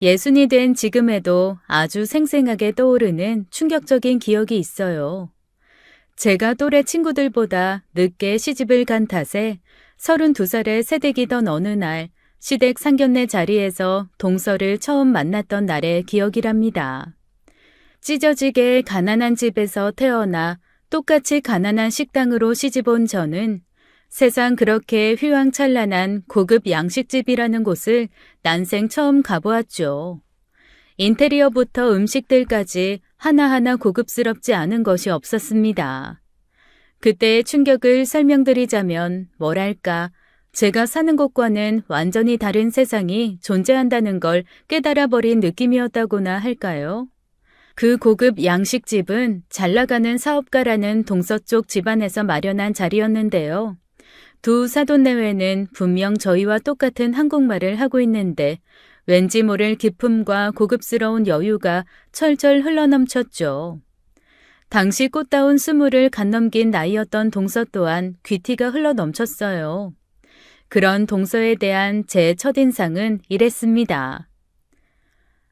예순이 된 지금에도 아주 생생하게 떠오르는 충격적인 기억이 있어요. 제가 또래 친구들보다 늦게 시집을 간 탓에 32살의 새댁이던 어느 날 시댁 상견례 자리에서 동서를 처음 만났던 날의 기억이랍니다. 찢어지게 가난한 집에서 태어나 똑같이 가난한 식당으로 시집온 저는 세상 그렇게 휘황찬란한 고급 양식집이라는 곳을 난생 처음 가보았죠. 인테리어부터 음식들까지 하나하나 고급스럽지 않은 것이 없었습니다. 그때의 충격을 설명드리자면 뭐랄까, 제가 사는 곳과는 완전히 다른 세상이 존재한다는 걸 깨달아버린 느낌이었다고나 할까요? 그 고급 양식집은 잘 나가는 사업가라는 동서쪽 집안에서 마련한 자리였는데요. 두 사돈내외는 분명 저희와 똑같은 한국말을 하고 있는데 왠지 모를 기품과 고급스러운 여유가 철철 흘러넘쳤죠. 당시 꽃다운 20을 갓 넘긴 나이였던 동서 또한 귀티가 흘러넘쳤어요. 그런 동서에 대한 제 첫인상은 이랬습니다.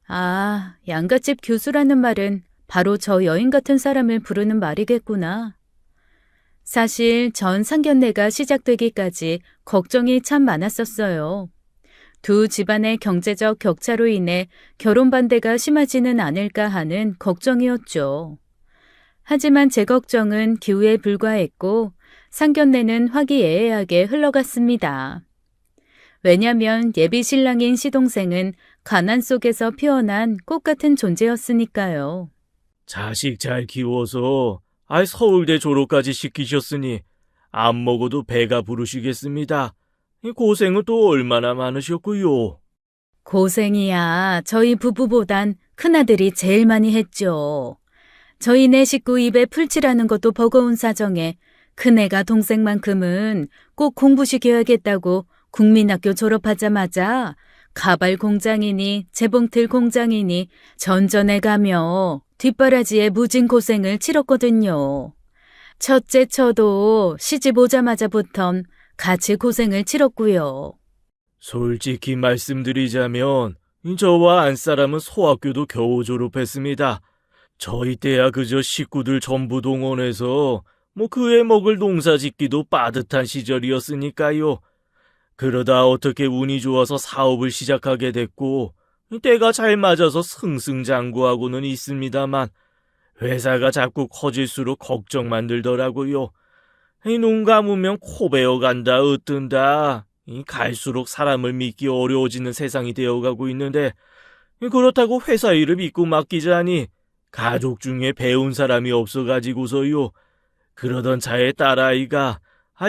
아, 양갓집 교수라는 말은 바로 저 여인 같은 사람을 부르는 말이겠구나. 사실 전 상견례가 시작되기까지 걱정이 참 많았었어요. 두 집안의 경제적 격차로 인해 결혼 반대가 심하지는 않을까 하는 걱정이었죠. 하지만 제 걱정은 기우에 불과했고 상견례는 화기애애하게 흘러갔습니다. 왜냐면 예비 신랑인 시동생은 가난 속에서 피어난 꽃 같은 존재였으니까요. 자식 잘 키워서 서울대 졸업까지 시키셨으니 안 먹어도 배가 부르시겠습니다. 고생은 또 얼마나 많으셨고요. 고생이야. 저희 부부보단 큰아들이 제일 많이 했죠. 저희 네 식구 입에 풀칠하는 것도 버거운 사정에 큰애가 동생만큼은 꼭 공부시켜야겠다고 국민학교 졸업하자마자 가발 공장이니 재봉틀 공장이니 전전에 가며 뒷바라지에 무진 고생을 치렀거든요. 첫째 저도 시집 오자마자부턴 같이 고생을 치렀고요. 솔직히 말씀드리자면 저와 안사람은 소학교도 겨우 졸업했습니다. 저희 때야 그저 식구들 전부 동원해서 그애 먹을 농사 짓기도 빠듯한 시절이었으니까요. 그러다 어떻게 운이 좋아서 사업을 시작하게 됐고 때가 잘 맞아서 승승장구하고는 있습니다만 회사가 자꾸 커질수록 걱정만 들더라고요. 눈 감으면 코 베어간다 으뜬다. 갈수록 사람을 믿기 어려워지는 세상이 되어가고 있는데 그렇다고 회사 일을 믿고 맡기자니 가족 중에 배운 사람이 없어가지고서요. 그러던 차에 딸아이가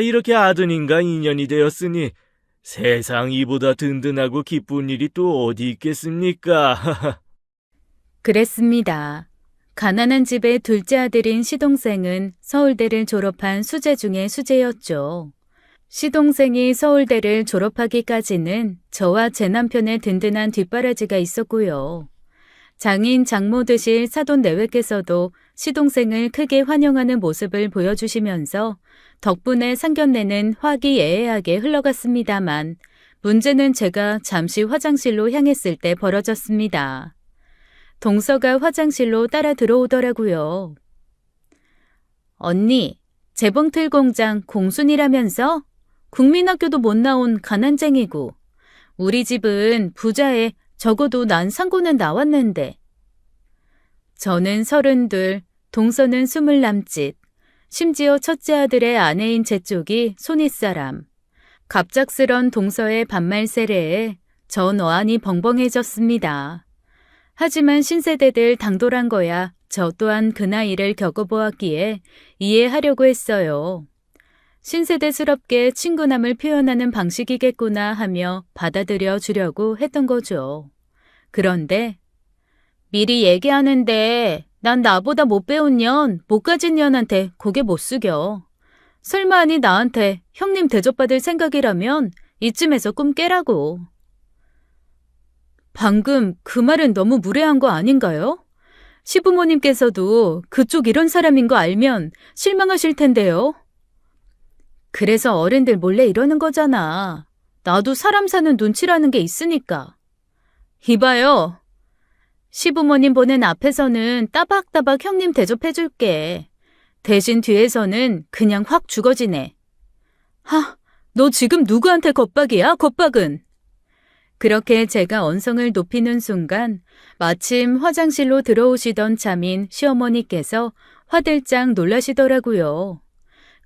이렇게 아드님과 인연이 되었으니 세상 이보다 든든하고 기쁜 일이 또 어디 있겠습니까? 그랬습니다. 가난한 집의 둘째 아들인 시동생은 서울대를 졸업한 수재 중에 수재였죠. 시동생이 서울대를 졸업하기까지는 저와 제 남편의 든든한 뒷바라지가 있었고요. 장인 장모 되실 사돈 내외께서도 시동생을 크게 환영하는 모습을 보여주시면서 덕분에 상견례는 화기애애하게 흘러갔습니다만 문제는 제가 잠시 화장실로 향했을 때 벌어졌습니다. 동서가 화장실로 따라 들어오더라고요. 언니, 재봉틀 공장 공순이라면서? 국민학교도 못 나온 가난쟁이고 우리 집은 부자에 적어도 난 상고는 나왔는데. 저는 32, 동서는 20 남짓, 심지어 첫째 아들의 아내인 제 쪽이 손윗사람. 갑작스런 동서의 반말 세례에 전 어안이 벙벙해졌습니다. 하지만 신세대들 당돌한 거야 저 또한 그 나이를 겪어보았기에 이해하려고 했어요. 신세대스럽게 친근함을 표현하는 방식이겠구나 하며 받아들여 주려고 했던 거죠. 그런데 미리 얘기하는데 난 나보다 못 배운 년, 못 가진 년한테 고개 못 숙여. 설마 아니 나한테 형님 대접받을 생각이라면 이쯤에서 꿈 깨라고. 방금 그 말은 너무 무례한 거 아닌가요? 시부모님께서도 그쪽 이런 사람인 거 알면 실망하실 텐데요. 그래서 어른들 몰래 이러는 거잖아. 나도 사람 사는 눈치라는 게 있으니까. 이봐요. 시부모님 보는 앞에서는 따박따박 형님 대접해줄게. 대신 뒤에서는 그냥 확 죽어지네. 너 지금 누구한테 겁박이야, 겁박은? 그렇게 제가 언성을 높이는 순간 마침 화장실로 들어오시던 참인 시어머니께서 화들짝 놀라시더라고요.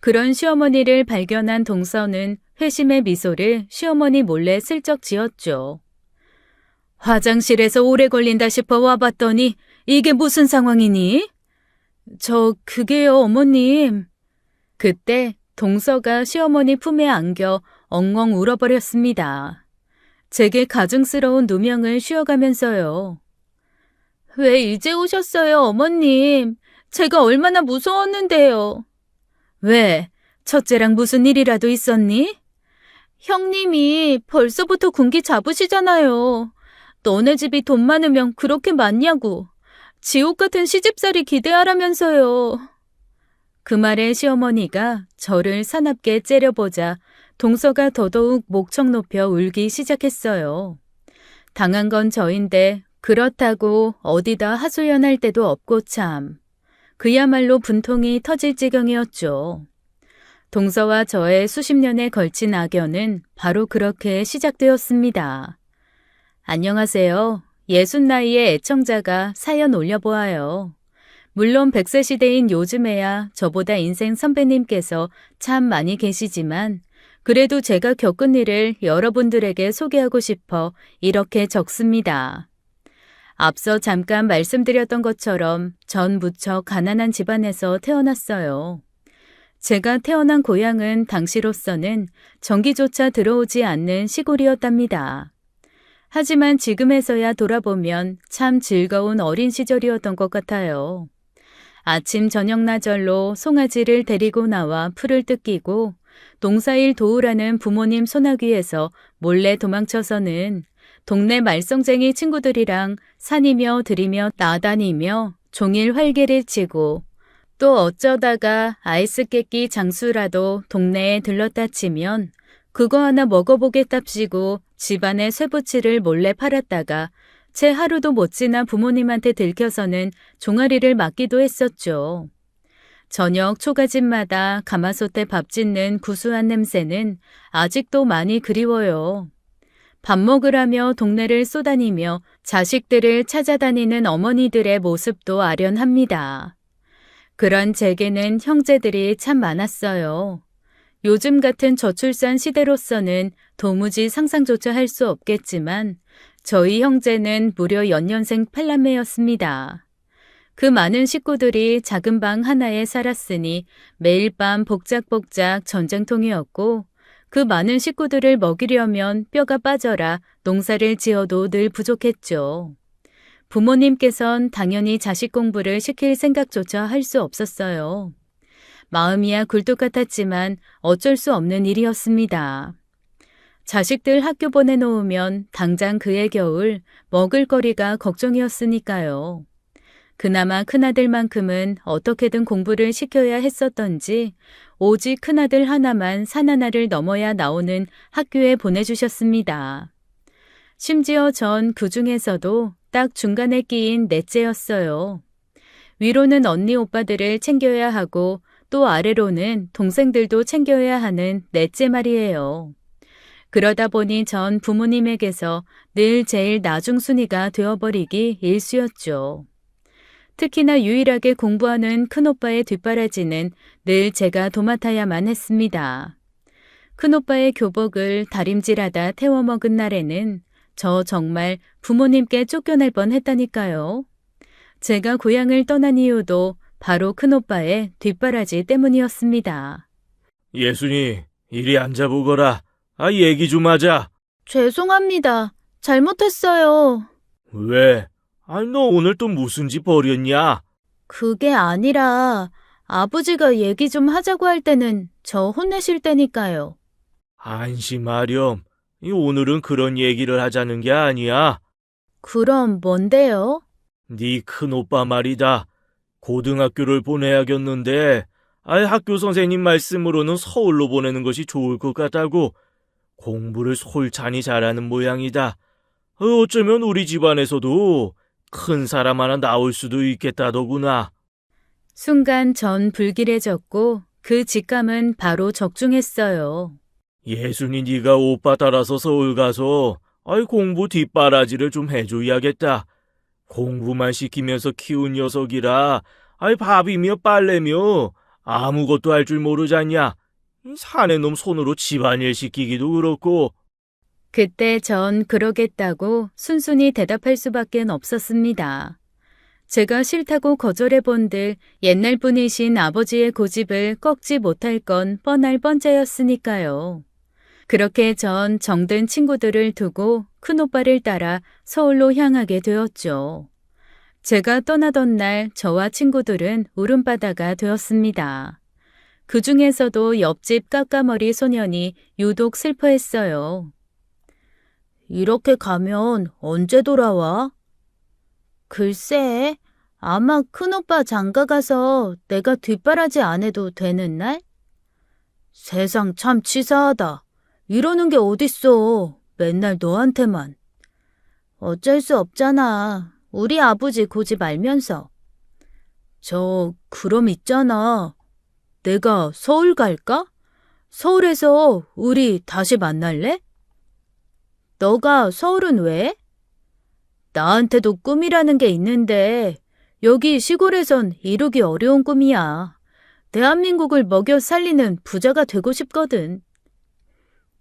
그런 시어머니를 발견한 동서는 회심의 미소를 시어머니 몰래 슬쩍 지었죠. 화장실에서 오래 걸린다 싶어 와봤더니 이게 무슨 상황이니? 그게요, 어머님. 그때 동서가 시어머니 품에 안겨 엉엉 울어버렸습니다. 제게 가증스러운 누명을 씌워가면서요. 왜 이제 오셨어요, 어머님? 제가 얼마나 무서웠는데요. 왜? 첫째랑 무슨 일이라도 있었니? 형님이 벌써부터 군기 잡으시잖아요. 너네 집이 돈 많으면 그렇게 많냐고. 지옥 같은 시집살이 기대하라면서요. 그 말에 시어머니가 저를 사납게 째려보자 동서가 더더욱 목청 높여 울기 시작했어요. 당한 건 저인데 그렇다고 어디다 하소연할 데도 없고 참. 그야말로 분통이 터질 지경이었죠. 동서와 저의 수십 년에 걸친 악연은 바로 그렇게 시작되었습니다. 안녕하세요. 60나이의 애청자가 사연 올려보아요. 물론 100세 시대인 요즘에야 저보다 인생 선배님께서 참 많이 계시지만 그래도 제가 겪은 일을 여러분들에게 소개하고 싶어 이렇게 적습니다. 앞서 잠깐 말씀드렸던 것처럼 전 무척 가난한 집안에서 태어났어요. 제가 태어난 고향은 당시로서는 전기조차 들어오지 않는 시골이었답니다. 하지만 지금에서야 돌아보면 참 즐거운 어린 시절이었던 것 같아요. 아침 저녁나절로 송아지를 데리고 나와 풀을 뜯기고 농사일 도우라는 부모님 소나귀에서 몰래 도망쳐서는 동네 말썽쟁이 친구들이랑 산이며 들이며 나다니며 종일 활개를 치고 또 어쩌다가 아이스 깨끼 장수라도 동네에 들렀다 치면 그거 하나 먹어보겠답시고 집안의 쇠부치를 몰래 팔았다가 채 하루도 못 지나 부모님한테 들켜서는 종아리를 맞기도 했었죠. 저녁 초가집마다 가마솥에 밥 짓는 구수한 냄새는 아직도 많이 그리워요. 밥 먹으라며 동네를 쏘다니며 자식들을 찾아다니는 어머니들의 모습도 아련합니다. 그런 제게는 형제들이 참 많았어요. 요즘 같은 저출산 시대로서는 도무지 상상조차 할 수 없겠지만 저희 형제는 무려 연년생 8남매였습니다. 그 많은 식구들이 작은 방 하나에 살았으니 매일 밤 복작복작 전쟁통이었고 그 많은 식구들을 먹이려면 뼈가 빠져라 농사를 지어도 늘 부족했죠. 부모님께선 당연히 자식 공부를 시킬 생각조차 할 수 없었어요. 마음이야 굴뚝 같았지만 어쩔 수 없는 일이었습니다. 자식들 학교 보내놓으면 당장 그해 겨울 먹을 거리가 걱정이었으니까요. 그나마 큰아들만큼은 어떻게든 공부를 시켜야 했었던지 오직 큰아들 하나만 산 하나를 넘어야 나오는 학교에 보내주셨습니다. 심지어 전 그 중에서도 딱 중간에 끼인 넷째였어요. 위로는 언니 오빠들을 챙겨야 하고 또 아래로는 동생들도 챙겨야 하는 넷째 말이에요. 그러다 보니 전 부모님에게서 늘 제일 나중순이가 되어버리기 일쑤였죠. 특히나 유일하게 공부하는 큰오빠의 뒷바라지는 늘 제가 도맡아야만 했습니다. 큰오빠의 교복을 다림질하다 태워먹은 날에는 저 정말 부모님께 쫓겨날 뻔했다니까요. 제가 고향을 떠난 이유도 바로 큰오빠의 뒷바라지 때문이었습니다. 예순이, 이리 앉아보거라. 얘기 좀 하자. 죄송합니다. 잘못했어요. 왜? 너 오늘 또 무슨 짓 벌였냐? 그게 아니라 아버지가 얘기 좀 하자고 할 때는 저 혼내실 때니까요. 안심하렴. 오늘은 그런 얘기를 하자는 게 아니야. 그럼 뭔데요? 네 큰오빠 말이다. 고등학교를 보내야겠는데 학교 선생님 말씀으로는 서울로 보내는 것이 좋을 것 같다고 공부를 솔찬히 잘하는 모양이다. 어쩌면 우리 집안에서도 큰 사람 하나 나올 수도 있겠다더구나. 순간 전 불길해졌고 그 직감은 바로 적중했어요. 예순이 네가 오빠 따라서 서울 가서 공부 뒷바라지를 좀 해줘야겠다. 공부만 시키면서 키운 녀석이라 밥이며 빨래며 아무것도 할 줄 모르잖냐. 사내 놈 손으로 집안일 시키기도 그렇고. 그때 전 그러겠다고 순순히 대답할 수밖에 없었습니다. 제가 싫다고 거절해 본들 옛날 분이신 아버지의 고집을 꺾지 못할 건 뻔할 뻔짜였으니까요. 그렇게 전 정든 친구들을 두고 큰오빠를 따라 서울로 향하게 되었죠. 제가 떠나던 날 저와 친구들은 울음바다가 되었습니다. 그 중에서도 옆집 까까머리 소년이 유독 슬퍼했어요. 이렇게 가면 언제 돌아와? 글쎄, 아마 큰오빠 장가 가서 내가 뒷바라지 안 해도 되는 날? 세상 참 치사하다. 이러는 게 어딨어. 맨날 너한테만. 어쩔 수 없잖아. 우리 아버지 고집 알면서. 그럼 있잖아. 내가 서울 갈까? 서울에서 우리 다시 만날래? 너가 서울은 왜? 나한테도 꿈이라는 게 있는데 여기 시골에선 이루기 어려운 꿈이야. 대한민국을 먹여 살리는 부자가 되고 싶거든.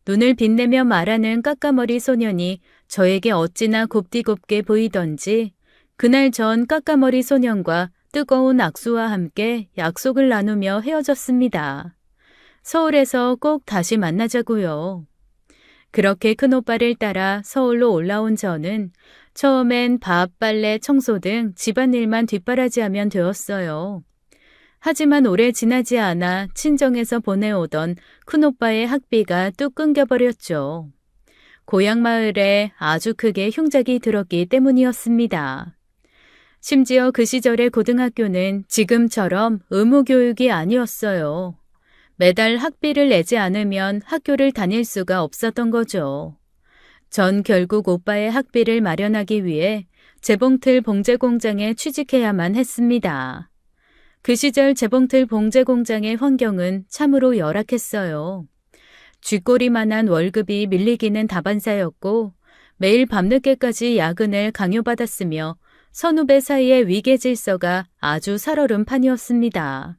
눈을 빛내며 말하는 까까머리 소년이 저에게 어찌나 곱디곱게 보이던지 그날 전 까까머리 소년과 뜨거운 악수와 함께 약속을 나누며 헤어졌습니다. 서울에서 꼭 다시 만나자고요. 그렇게 큰오빠를 따라 서울로 올라온 저는 처음엔 밥, 빨래, 청소 등 집안일만 뒷바라지하면 되었어요. 하지만 오래 지나지 않아 친정에서 보내오던 큰오빠의 학비가 뚝 끊겨버렸죠. 고향 마을에 아주 크게 흉작이 들었기 때문이었습니다. 심지어 그 시절의 고등학교는 지금처럼 의무교육이 아니었어요. 매달 학비를 내지 않으면 학교를 다닐 수가 없었던 거죠. 전 결국 오빠의 학비를 마련하기 위해 재봉틀 봉제 공장에 취직해야만 했습니다. 그 시절 재봉틀 봉제 공장의 환경은 참으로 열악했어요. 쥐꼬리만한 월급이 밀리기는 다반사였고 매일 밤늦게까지 야근을 강요받았으며 선후배 사이의 위계 질서가 아주 살얼음 판이었습니다.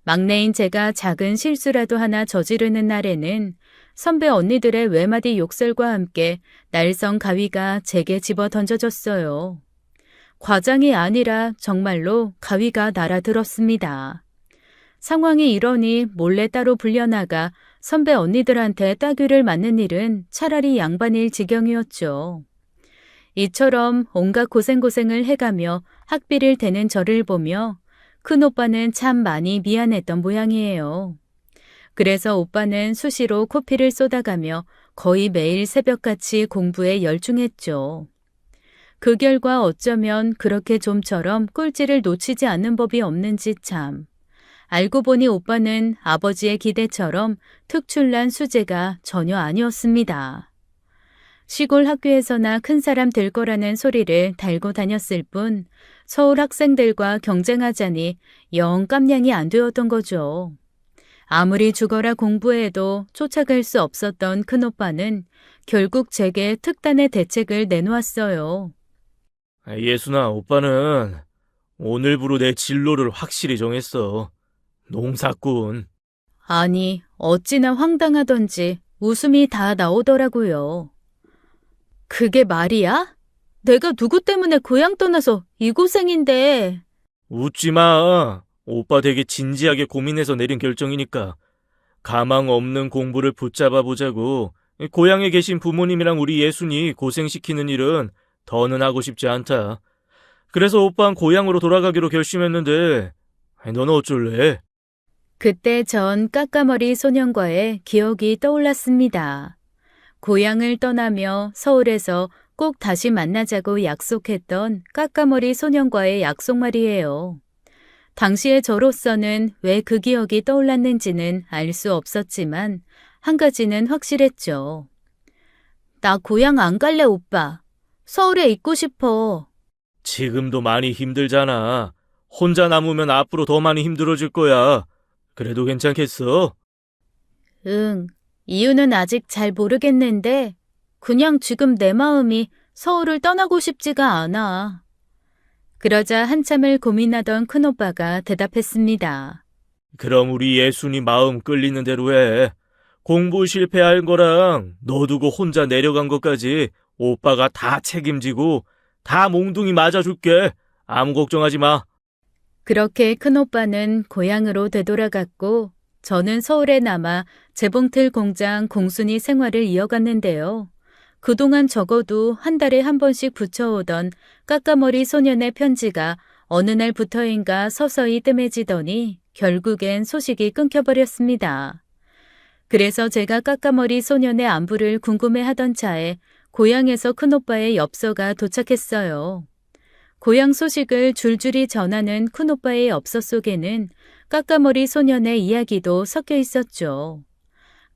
막내인 제가 작은 실수라도 하나 저지르는 날에는 선배 언니들의 외마디 욕설과 함께 날성 가위가 제게 집어 던져졌어요. 과장이 아니라 정말로 가위가 날아들었습니다. 상황이 이러니 몰래 따로 불려나가 선배 언니들한테 따귀를 맞는 일은 차라리 양반일 지경이었죠. 이처럼 온갖 고생고생을 해가며 학비를 대는 저를 보며 큰오빠는 참 많이 미안했던 모양이에요. 그래서 오빠는 수시로 코피를 쏟아가며 거의 매일 새벽같이 공부에 열중했죠. 그 결과 어쩌면 그렇게 좀처럼 꼴찌를 놓치지 않는 법이 없는지 참. 알고 보니 오빠는 아버지의 기대처럼 특출난 수재가 전혀 아니었습니다. 시골 학교에서나 큰 사람 될 거라는 소리를 달고 다녔을 뿐 서울 학생들과 경쟁하자니 영 깜냥이 안 되었던 거죠. 아무리 죽어라 공부해도 쫓아갈 수 없었던 큰오빠는 결국 제게 특단의 대책을 내놓았어요. 예순아, 오빠는 오늘부로 내 진로를 확실히 정했어. 농사꾼. 아니, 어찌나 황당하던지 웃음이 다 나오더라고요. 그게 말이야? 내가 누구 때문에 고향 떠나서 이 고생인데. 웃지 마. 오빠 되게 진지하게 고민해서 내린 결정이니까. 가망 없는 공부를 붙잡아 보자고. 고향에 계신 부모님이랑 우리 예순이 고생시키는 일은 더는 하고 싶지 않다. 그래서 오빠는 고향으로 돌아가기로 결심했는데 너는 어쩔래? 그때 전 까까머리 소년과의 기억이 떠올랐습니다. 고향을 떠나며 서울에서 꼭 다시 만나자고 약속했던 까까머리 소년과의 약속 말이에요. 당시의 저로서는 왜 그 기억이 떠올랐는지는 알 수 없었지만 한 가지는 확실했죠. 나 고향 안 갈래, 오빠. 서울에 있고 싶어. 지금도 많이 힘들잖아. 혼자 남으면 앞으로 더 많이 힘들어질 거야. 그래도 괜찮겠어? 응, 이유는 아직 잘 모르겠는데, 그냥 지금 내 마음이 서울을 떠나고 싶지가 않아. 그러자 한참을 고민하던 큰오빠가 대답했습니다. 그럼 우리 예순이 마음 끌리는 대로 해. 공부 실패한 거랑 너 두고 혼자 내려간 것까지 오빠가 다 책임지고 다 몽둥이 맞아줄게. 아무 걱정하지 마. 그렇게 큰오빠는 고향으로 되돌아갔고, 저는 서울에 남아 재봉틀 공장 공순이 생활을 이어갔는데요. 그동안 적어도 한 달에 한 번씩 붙여오던 까까머리 소년의 편지가 어느 날부터인가 서서히 뜸해지더니 결국엔 소식이 끊겨버렸습니다. 그래서 제가 까까머리 소년의 안부를 궁금해하던 차에 고향에서 큰오빠의 엽서가 도착했어요. 고향 소식을 줄줄이 전하는 큰오빠의 엽서 속에는 까까머리 소년의 이야기도 섞여 있었죠.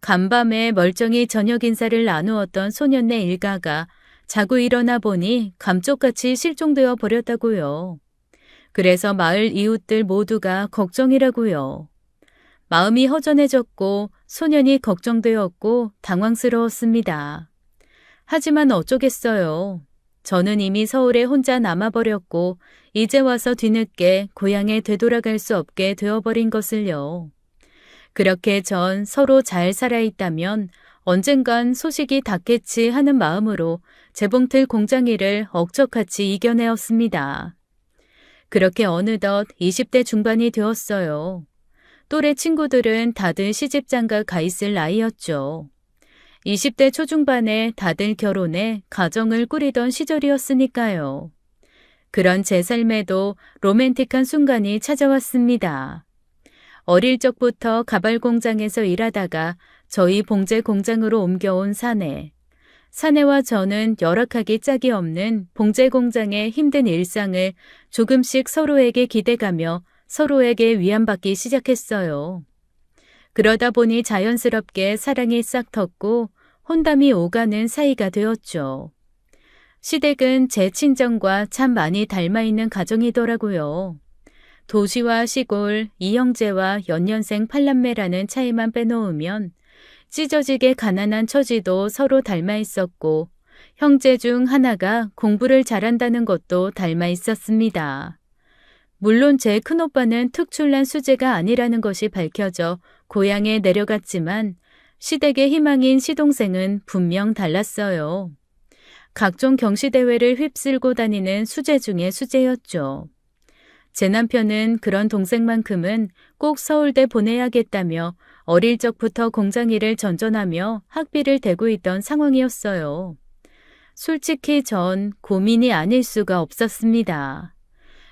간밤에 멀쩡히 저녁 인사를 나누었던 소년네 일가가 자고 일어나 보니 감쪽같이 실종되어 버렸다고요. 그래서 마을 이웃들 모두가 걱정이라고요. 마음이 허전해졌고 소년이 걱정되었고 당황스러웠습니다. 하지만 어쩌겠어요. 저는 이미 서울에 혼자 남아버렸고 이제 와서 뒤늦게 고향에 되돌아갈 수 없게 되어버린 것을요. 그렇게 전 서로 잘 살아있다면 언젠간 소식이 닿겠지 하는 마음으로 재봉틀 공장 일을 억척같이 이겨내었습니다. 그렇게 어느덧 20대 중반이 되었어요. 또래 친구들은 다들 시집장가 가 있을 나이였죠. 20대 초중반에 다들 결혼해 가정을 꾸리던 시절이었으니까요. 그런 제 삶에도 로맨틱한 순간이 찾아왔습니다. 어릴 적부터 가발 공장에서 일하다가 저희 봉제 공장으로 옮겨온 사내. 사내와 저는 열악하기 짝이 없는 봉제 공장의 힘든 일상을 조금씩 서로에게 기대가며 서로에게 위안받기 시작했어요. 그러다 보니 자연스럽게 사랑이 싹 텄고 혼담이 오가는 사이가 되었죠. 시댁은 제 친정과 참 많이 닮아있는 가정이더라고요. 도시와 시골, 이형제와 연년생 팔남매라는 차이만 빼놓으면 찢어지게 가난한 처지도 서로 닮아 있었고 형제 중 하나가 공부를 잘한다는 것도 닮아 있었습니다. 물론 제 큰오빠는 특출난 수재가 아니라는 것이 밝혀져 고향에 내려갔지만 시댁의 희망인 시동생은 분명 달랐어요. 각종 경시대회를 휩쓸고 다니는 수재 중의 수재였죠. 제 남편은 그런 동생만큼은 꼭 서울대 보내야겠다며 어릴 적부터 공장 일을 전전하며 학비를 대고 있던 상황이었어요. 솔직히 전 고민이 아닐 수가 없었습니다.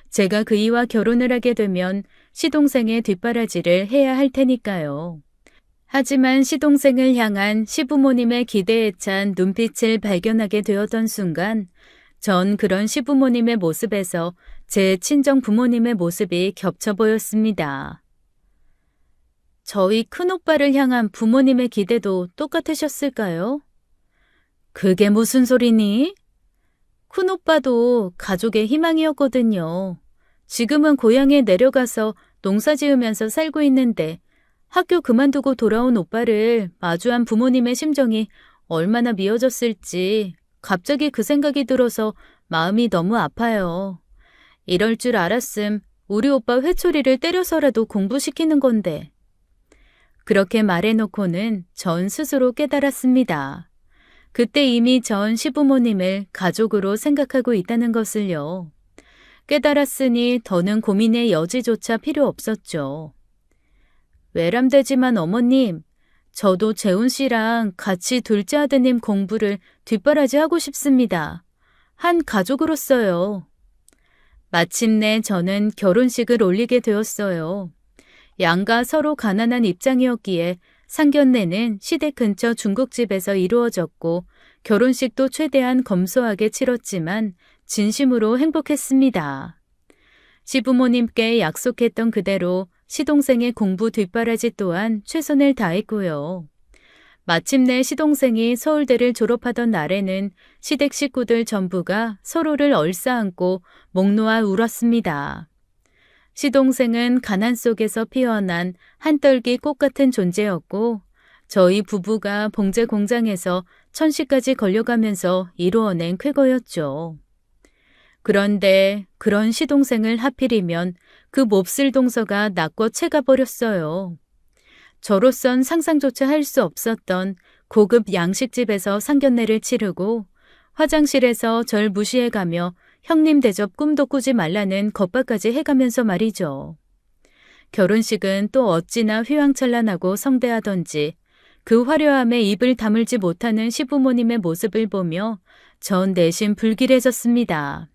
제가 그이와 결혼을 하게 되면 시동생의 뒷바라지를 해야 할 테니까요. 하지만 시동생을 향한 시부모님의 기대에 찬 눈빛을 발견하게 되었던 순간 전 그런 시부모님의 모습에서 제 친정 부모님의 모습이 겹쳐 보였습니다. 저희 큰오빠를 향한 부모님의 기대도 똑같으셨을까요? 그게 무슨 소리니? 큰오빠도 가족의 희망이었거든요. 지금은 고향에 내려가서 농사 지으면서 살고 있는데 학교 그만두고 돌아온 오빠를 마주한 부모님의 심정이 얼마나 미어졌을지 갑자기 그 생각이 들어서 마음이 너무 아파요. 이럴 줄 알았음 우리 오빠 회초리를 때려서라도 공부시키는 건데. 그렇게 말해놓고는 전 스스로 깨달았습니다. 그때 이미 전 시부모님을 가족으로 생각하고 있다는 것을요. 깨달았으니 더는 고민의 여지조차 필요 없었죠. 외람되지만 어머님, 저도 재훈 씨랑 같이 둘째 아드님 공부를 뒷바라지하고 싶습니다. 한 가족으로서요. 마침내 저는 결혼식을 올리게 되었어요. 양가 서로 가난한 입장이었기에 상견례는 시댁 근처 중국집에서 이루어졌고 결혼식도 최대한 검소하게 치렀지만 진심으로 행복했습니다. 시부모님께 약속했던 그대로 시동생의 공부 뒷바라지 또한 최선을 다했고요. 마침내 시동생이 서울대를 졸업하던 날에는 시댁 식구들 전부가 서로를 얼싸안고 목 놓아 울었습니다. 시동생은 가난 속에서 피어난 한떨기 꽃 같은 존재였고 저희 부부가 봉제 공장에서 천시까지 걸려가면서 이루어낸 쾌거였죠. 그런데 그런 시동생을 하필이면 그 몹쓸 동서가 낚고 채가버렸어요. 저로선 상상조차 할 수 없었던 고급 양식집에서 상견례를 치르고 화장실에서 절 무시해가며 형님 대접 꿈도 꾸지 말라는 겁박까지 해가면서 말이죠. 결혼식은 또 어찌나 휘황찬란하고 성대하던지 그 화려함에 입을 다물지 못하는 시부모님의 모습을 보며 전 내심 불길해졌습니다.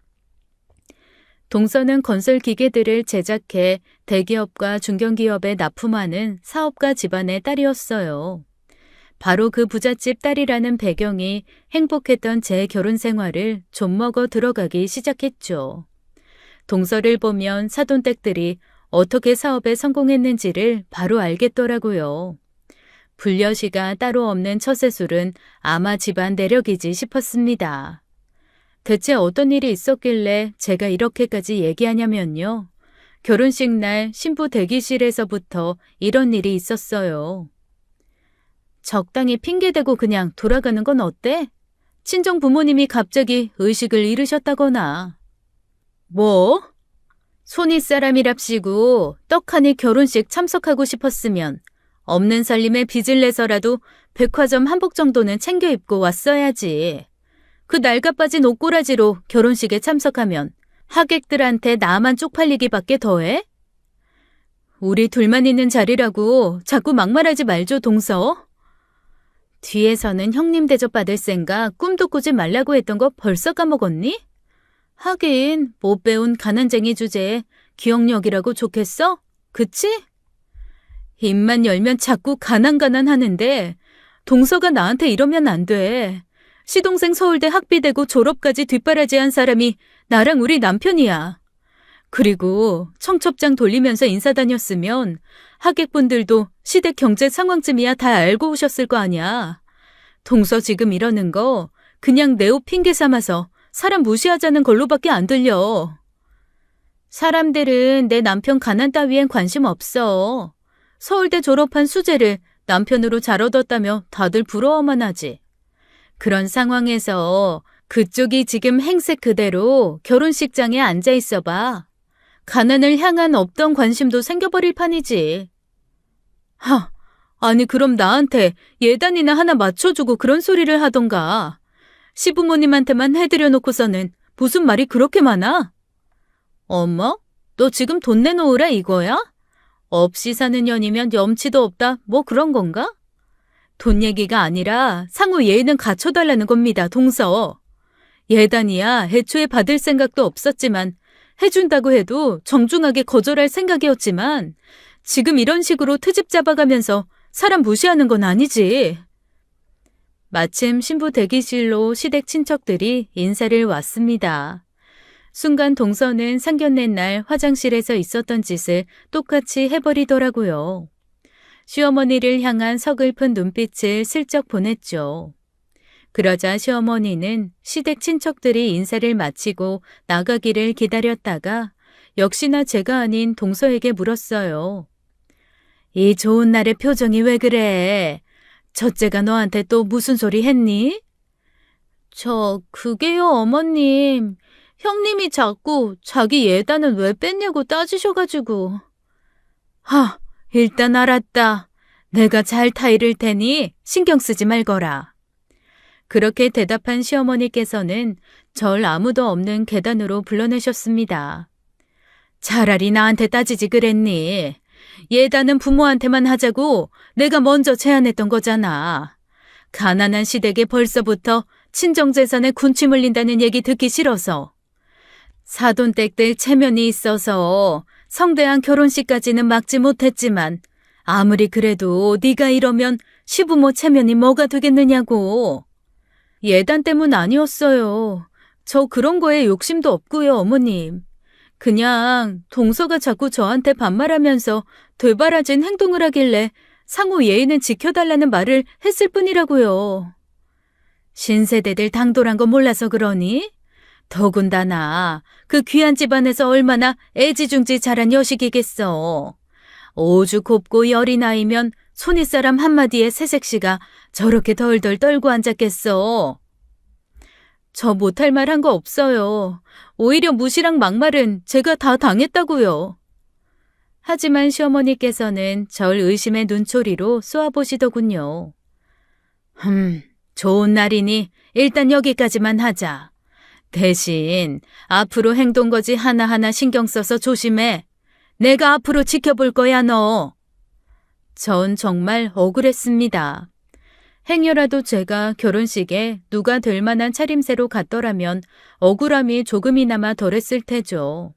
동서는 건설 기계들을 제작해 대기업과 중견기업에 납품하는 사업가 집안의 딸이었어요. 바로 그 부잣집 딸이라는 배경이 행복했던 제 결혼 생활을 좀먹어 들어가기 시작했죠. 동서를 보면 사돈댁들이 어떻게 사업에 성공했는지를 바로 알겠더라고요. 불려시가 따로 없는 처세술은 아마 집안 내력이지 싶었습니다. 대체 어떤 일이 있었길래 제가 이렇게까지 얘기하냐면요. 결혼식 날 신부 대기실에서부터 이런 일이 있었어요. 적당히 핑계대고 그냥 돌아가는 건 어때? 친정 부모님이 갑자기 의식을 잃으셨다거나. 뭐? 손윗사람이랍시고 떡하니 결혼식 참석하고 싶었으면 없는 살림에 빚을 내서라도 백화점 한복 정도는 챙겨 입고 왔어야지. 그 낡아 빠진 옷꼬라지로 결혼식에 참석하면 하객들한테 나만 쪽팔리기밖에 더해? 우리 둘만 있는 자리라고 자꾸 막말하지 말죠, 동서. 뒤에서는 형님 대접 받을 생각 꿈도 꾸지 말라고 했던 거 벌써 까먹었니? 하긴 못 배운 가난쟁이 주제에 기억력이라고 좋겠어? 그치? 입만 열면 자꾸 가난 하는데 동서가 나한테 이러면 안 돼. 시동생 서울대 학비대고 졸업까지 뒷바라지한 사람이 나랑 우리 남편이야. 그리고 청첩장 돌리면서 인사 다녔으면 하객분들도 시댁 경제 상황쯤이야 다 알고 오셨을 거 아니야. 동서 지금 이러는 거 그냥 내 옷 핑계 삼아서 사람 무시하자는 걸로밖에 안 들려. 사람들은 내 남편 가난 따위엔 관심 없어. 서울대 졸업한 수재를 남편으로 잘 얻었다며 다들 부러워만 하지. 그런 상황에서 그쪽이 지금 행색 그대로 결혼식장에 앉아 있어 봐. 가난을 향한 없던 관심도 생겨버릴 판이지. 아니 그럼 나한테 예단이나 하나 맞춰주고 그런 소리를 하던가. 시부모님한테만 해드려 놓고서는 무슨 말이 그렇게 많아? 어머? 너 지금 돈 내놓으라 이거야? 없이 사는 년이면 염치도 없다 뭐 그런 건가? 돈 얘기가 아니라 상호 예의는 갖춰달라는 겁니다, 동서. 예단이야 애초에 받을 생각도 없었지만 해준다고 해도 정중하게 거절할 생각이었지만 지금 이런 식으로 트집 잡아가면서 사람 무시하는 건 아니지. 마침 신부 대기실로 시댁 친척들이 인사를 왔습니다. 순간 동서는 상견례 날 화장실에서 있었던 짓을 똑같이 해버리더라고요. 시어머니를 향한 서글픈 눈빛을 슬쩍 보냈죠. 그러자 시어머니는 시댁 친척들이 인사를 마치고 나가기를 기다렸다가 역시나 제가 아닌 동서에게 물었어요. 이 좋은 날의 표정이 왜 그래? 첫째가 너한테 또 무슨 소리 했니? 그게요, 어머님. 형님이 자꾸 자기 예단은 왜 뺐냐고 따지셔가지고. 일단 알았다. 내가 잘 타이를 테니 신경 쓰지 말거라. 그렇게 대답한 시어머니께서는 절 아무도 없는 계단으로 불러내셨습니다. 차라리 나한테 따지지 그랬니? 예단은 부모한테만 하자고 내가 먼저 제안했던 거잖아. 가난한 시댁에 벌써부터 친정재산에 군침 흘린다는 얘기 듣기 싫어서. 사돈댁들 체면이 있어서 성대한 결혼식까지는 막지 못했지만 아무리 그래도 네가 이러면 시부모 체면이 뭐가 되겠느냐고. 예단 때문 아니었어요. 저 그런 거에 욕심도 없고요, 어머님. 그냥 동서가 자꾸 저한테 반말하면서 되바라진 행동을 하길래 상호 예의는 지켜달라는 말을 했을 뿐이라고요. 신세대들 당돌한 거 몰라서 그러니? 더군다나 그 귀한 집안에서 얼마나 애지중지 자란 여식이겠어. 오죽 곱고 열이 나이면 손윗사람 한마디에 새색시가 저렇게 덜덜 떨고 앉았겠어. 저 못할 말 한 거 없어요. 오히려 무시랑 막말은 제가 다 당했다고요. 하지만 시어머니께서는 절 의심의 눈초리로 쏘아보시더군요. 좋은 날이니 일단 여기까지만 하자. 대신 앞으로 행동거지 하나하나 신경 써서 조심해. 내가 앞으로 지켜볼 거야, 너. 전 정말 억울했습니다. 행여라도 제가 결혼식에 누가 될 만한 차림새로 갔더라면 억울함이 조금이나마 덜했을 테죠.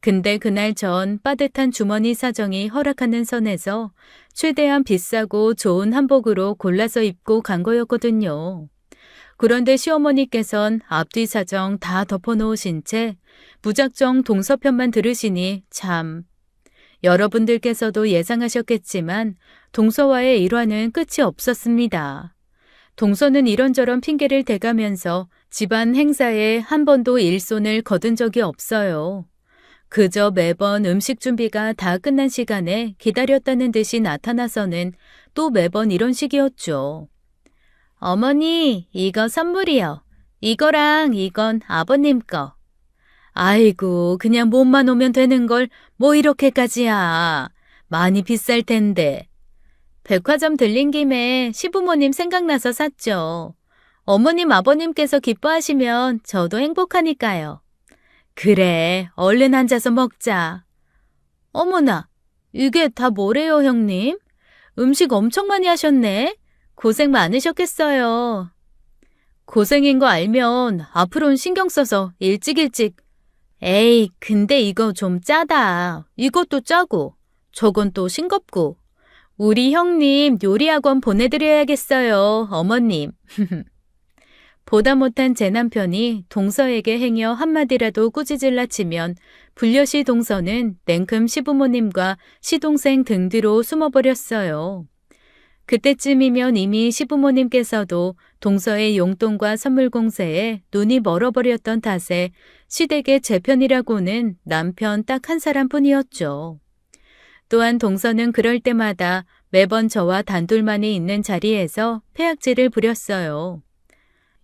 근데 그날 전 빠듯한 주머니 사정이 허락하는 선에서 최대한 비싸고 좋은 한복으로 골라서 입고 간 거였거든요. 그런데 시어머니께선 앞뒤 사정 다 덮어놓으신 채 무작정 동서편만 들으시니 참. 여러분들께서도 예상하셨겠지만 동서와의 일화는 끝이 없었습니다. 동서는 이런저런 핑계를 대가면서 집안 행사에 한 번도 일손을 거둔 적이 없어요. 그저 매번 음식 준비가 다 끝난 시간에 기다렸다는 듯이 나타나서는 또 매번 이런 식이었죠. 어머니, 이거 선물이요. 이거랑 이건 아버님 거. 아이고, 그냥 몸만 오면 되는 걸 뭐 이렇게까지야. 많이 비쌀 텐데. 백화점 들린 김에 시부모님 생각나서 샀죠. 어머님, 아버님께서 기뻐하시면 저도 행복하니까요. 그래, 얼른 앉아서 먹자. 어머나, 이게 다 뭐래요, 형님? 음식 엄청 많이 하셨네. 고생 많으셨겠어요. 고생인 거 알면 앞으로는 신경 써서 일찍. 에이, 근데 이거 좀 짜다. 이것도 짜고, 저건 또 싱겁고. 우리 형님 요리학원 보내드려야겠어요, 어머님. 보다 못한 제 남편이 동서에게 행여 한마디라도 꾸짖을라 치면 불려시 동서는 냉큼 시부모님과 시동생 등 뒤로 숨어버렸어요. 그때쯤이면 이미 시부모님께서도 동서의 용돈과 선물 공세에 눈이 멀어버렸던 탓에 시댁의 제 편이라고는 남편 딱 한 사람뿐이었죠. 또한 동서는 그럴 때마다 매번 저와 단둘만이 있는 자리에서 패악질을 부렸어요.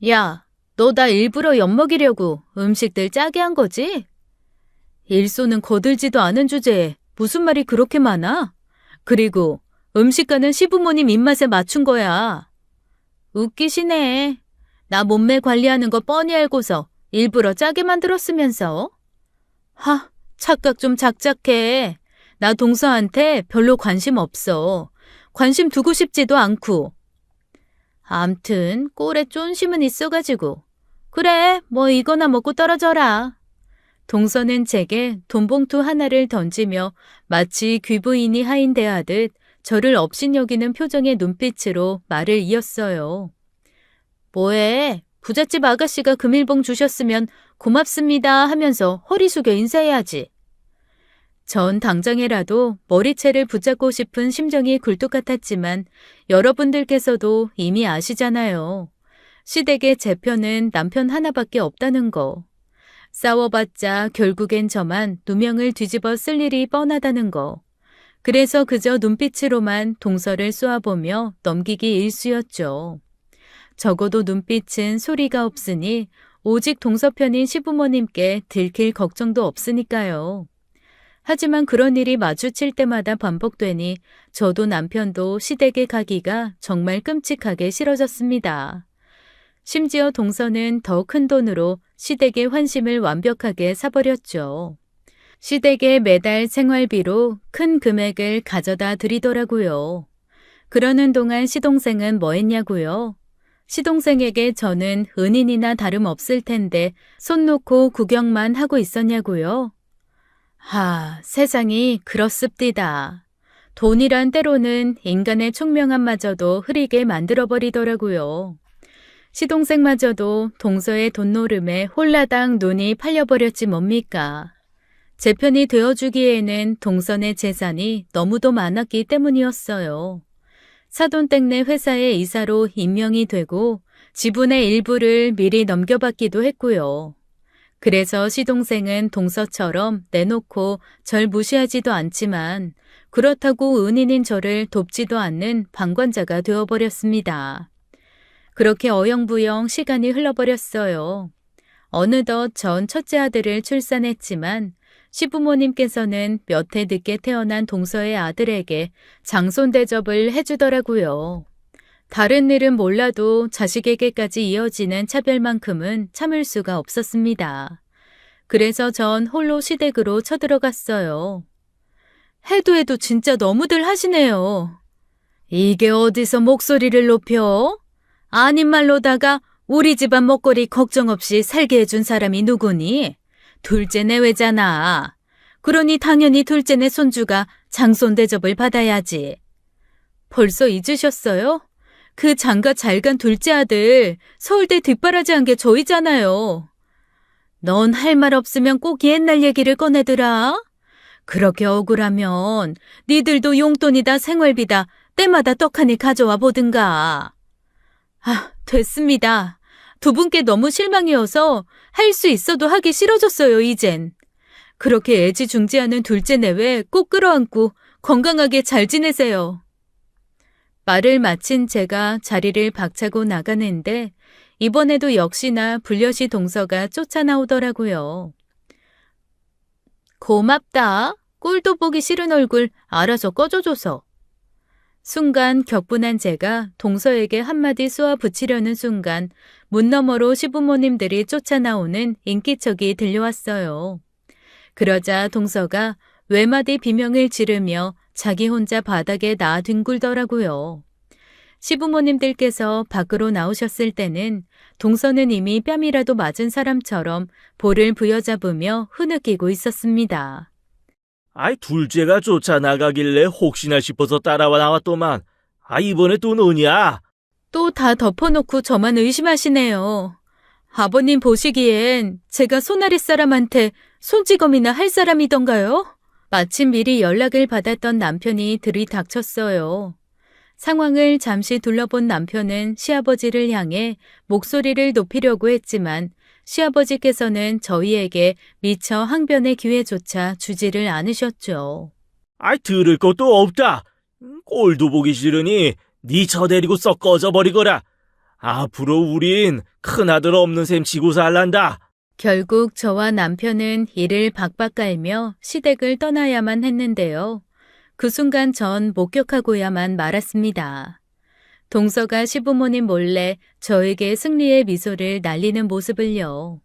야, 너 나 일부러 엿먹이려고 음식들 짜게 한 거지? 일손은 거들지도 않은 주제에 무슨 말이 그렇게 많아? 그리고 음식가는 시부모님 입맛에 맞춘 거야. 웃기시네. 나 몸매 관리하는 거 뻔히 알고서 일부러 짜게 만들었으면서. 착각 좀 작작해. 나 동서한테 별로 관심 없어. 관심 두고 싶지도 않고. 암튼 꼴에 쫀심은 있어가지고. 그래, 뭐 이거나 먹고 떨어져라. 동서는 제게 돈봉투 하나를 던지며 마치 귀부인이 하인대하듯 저를 업신여기는 표정의 눈빛으로 말을 이었어요. 뭐해? 부잣집 아가씨가 금일봉 주셨으면 고맙습니다 하면서 허리 숙여 인사해야지. 전 당장에라도 머리채를 붙잡고 싶은 심정이 굴뚝 같았지만 여러분들께서도 이미 아시잖아요. 시댁의 제 편은 남편 하나밖에 없다는 거. 싸워봤자 결국엔 저만 누명을 뒤집어 쓸 일이 뻔하다는 거. 그래서 그저 눈빛으로만 동서를 쏘아보며 넘기기 일쑤였죠. 적어도 눈빛은 소리가 없으니 오직 동서편인 시부모님께 들킬 걱정도 없으니까요. 하지만 그런 일이 마주칠 때마다 반복되니 저도 남편도 시댁에 가기가 정말 끔찍하게 싫어졌습니다. 심지어 동서는 더 큰 돈으로 시댁의 환심을 완벽하게 사버렸죠. 시댁에 매달 생활비로 큰 금액을 가져다 드리더라고요. 그러는 동안 시동생은 뭐 했냐고요? 시동생에게 저는 은인이나 다름없을 텐데 손 놓고 구경만 하고 있었냐고요? 세상이 그렇습디다. 돈이란 때로는 인간의 총명함마저도 흐리게 만들어버리더라고요. 시동생마저도 동서의 돈노름에 홀라당 눈이 팔려버렸지 뭡니까? 제 편이 되어주기에는 동선의 재산이 너무도 많았기 때문이었어요. 사돈댁네 회사의 이사로 임명이 되고 지분의 일부를 미리 넘겨받기도 했고요. 그래서 시동생은 동서처럼 내놓고 절 무시하지도 않지만 그렇다고 은인인 저를 돕지도 않는 방관자가 되어버렸습니다. 그렇게 어영부영 시간이 흘러버렸어요. 어느덧 전 첫째 아들을 출산했지만 시부모님께서는 몇 해 늦게 태어난 동서의 아들에게 장손 대접을 해주더라고요. 다른 일은 몰라도 자식에게까지 이어지는 차별만큼은 참을 수가 없었습니다. 그래서 전 홀로 시댁으로 쳐들어갔어요. 해도 해도 진짜 너무들 하시네요. 이게 어디서 목소리를 높여? 아닌 말로다가 우리 집안 먹거리 걱정 없이 살게 해준 사람이 누구니? 둘째 내외잖아. 그러니 당연히 둘째 내 손주가 장손 대접을 받아야지. 벌써 잊으셨어요? 그 장가 잘 간 둘째 아들 서울대 뒷바라지한 게 저희잖아요. 넌 할 말 없으면 꼭 옛날 얘기를 꺼내더라. 그렇게 억울하면 니들도 용돈이다 생활비다 때마다 떡하니 가져와 보든가. 됐습니다. 두 분께 너무 실망이어서 할 수 있어도 하기 싫어졌어요, 이젠. 그렇게 애지중지하는 둘째 내외 꼭 끌어안고 건강하게 잘 지내세요. 말을 마친 제가 자리를 박차고 나가는데 이번에도 역시나 불려시 동서가 쫓아나오더라고요. 고맙다. 꼴도 보기 싫은 얼굴 알아서 꺼져줘서. 순간 격분한 제가 동서에게 한마디 쏘아 붙이려는 순간 문 너머로 시부모님들이 쫓아나오는 인기척이 들려왔어요. 그러자 동서가 외마디 비명을 지르며 자기 혼자 바닥에 나뒹굴더라고요. 시부모님들께서 밖으로 나오셨을 때는 동서는 이미 뺨이라도 맞은 사람처럼 볼을 부여잡으며 흐느끼고 있었습니다. 아이, 둘째가 쫓아나가길래 혹시나 싶어서 따라와 나왔더만. 이번에 또 너냐? 또 다 덮어놓고 저만 의심하시네요. 아버님 보시기엔 제가 손아랫 사람한테 손찌검이나 할 사람이던가요? 마침 미리 연락을 받았던 남편이 들이닥쳤어요. 상황을 잠시 둘러본 남편은 시아버지를 향해 목소리를 높이려고 했지만 시아버지께서는 저희에게 미처 항변의 기회조차 주지를 않으셨죠. 들을 것도 없다. 꼴도 보기 싫으니 네 저 데리고 썩 꺼져버리거라. 앞으로 우린 큰아들 없는 셈 치고 살란다. 결국 저와 남편은 이를 박박 깔며 시댁을 떠나야만 했는데요. 그 순간 전 목격하고야만 말았습니다. 동서가 시부모님 몰래 저에게 승리의 미소를 날리는 모습을요.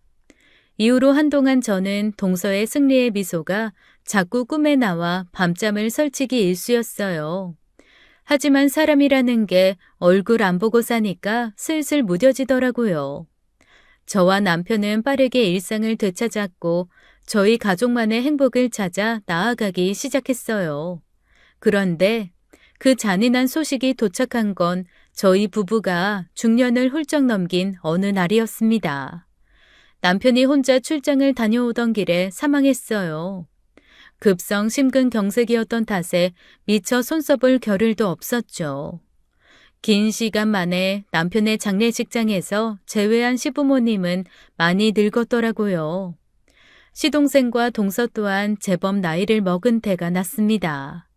이후로 한동안 저는 동서의 승리의 미소가 자꾸 꿈에 나와 밤잠을 설치기 일쑤였어요. 하지만 사람이라는 게 얼굴 안 보고 사니까 슬슬 무뎌지더라고요. 저와 남편은 빠르게 일상을 되찾았고 저희 가족만의 행복을 찾아 나아가기 시작했어요. 그런데 그 잔인한 소식이 도착한 건 저희 부부가 중년을 훌쩍 넘긴 어느 날이었습니다. 남편이 혼자 출장을 다녀오던 길에 사망했어요. 급성 심근경색이었던 탓에 미처 손써볼 겨를도 없었죠. 긴 시간 만에 남편의 장례식장에서 제외한 시부모님은 많이 늙었더라고요. 시동생과 동서 또한 제법 나이를 먹은 때가 났습니다.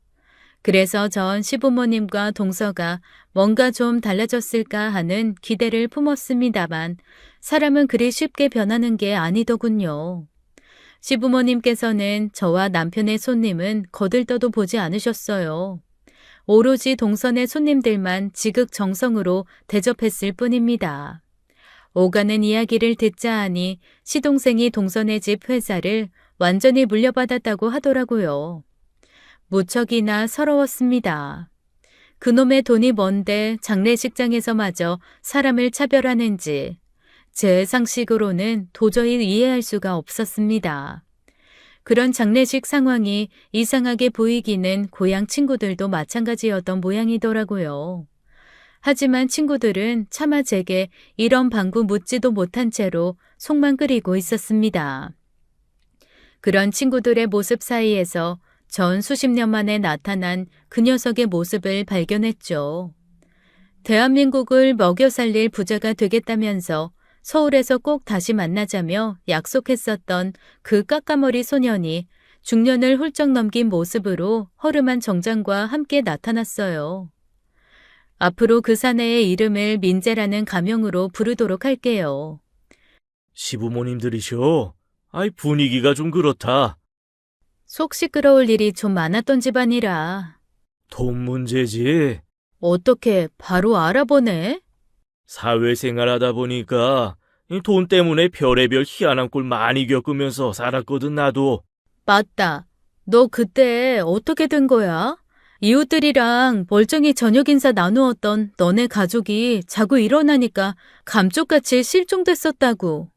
그래서 전 시부모님과 동서가 뭔가 좀 달라졌을까 하는 기대를 품었습니다만 사람은 그리 쉽게 변하는 게 아니더군요. 시부모님께서는 저와 남편의 손님은 거들떠도 보지 않으셨어요. 오로지 동선의 손님들만 지극정성으로 대접했을 뿐입니다. 오가는 이야기를 듣자 하니 시동생이 동선의 집 회사를 완전히 물려받았다고 하더라고요. 무척이나 서러웠습니다. 그놈의 돈이 뭔데 장례식장에서마저 사람을 차별하는지 제 상식으로는 도저히 이해할 수가 없었습니다. 그런 장례식 상황이 이상하게 보이기는 고향 친구들도 마찬가지였던 모양이더라고요. 하지만 친구들은 차마 제게 이런 방구 묻지도 못한 채로 속만 끓이고 있었습니다. 그런 친구들의 모습 사이에서 전 수십 년 만에 나타난 그 녀석의 모습을 발견했죠. 대한민국을 먹여 살릴 부자가 되겠다면서 서울에서 꼭 다시 만나자며 약속했었던 그 까까머리 소년이 중년을 훌쩍 넘긴 모습으로 허름한 정장과 함께 나타났어요. 앞으로 그 사내의 이름을 민재라는 가명으로 부르도록 할게요. 시부모님들이셔. 아이, 분위기가 좀 그렇다. 속 시끄러울 일이 좀 많았던 집안이라. 돈 문제지. 어떻게 바로 알아보네? 사회생활 하다 보니까 이 돈 때문에 별의별 희한한 꼴 많이 겪으면서 살았거든, 나도. 맞다. 너 그때 어떻게 된 거야? 이웃들이랑 멀쩡히 저녁 인사 나누었던 너네 가족이 자고 일어나니까 감쪽같이 실종됐었다고.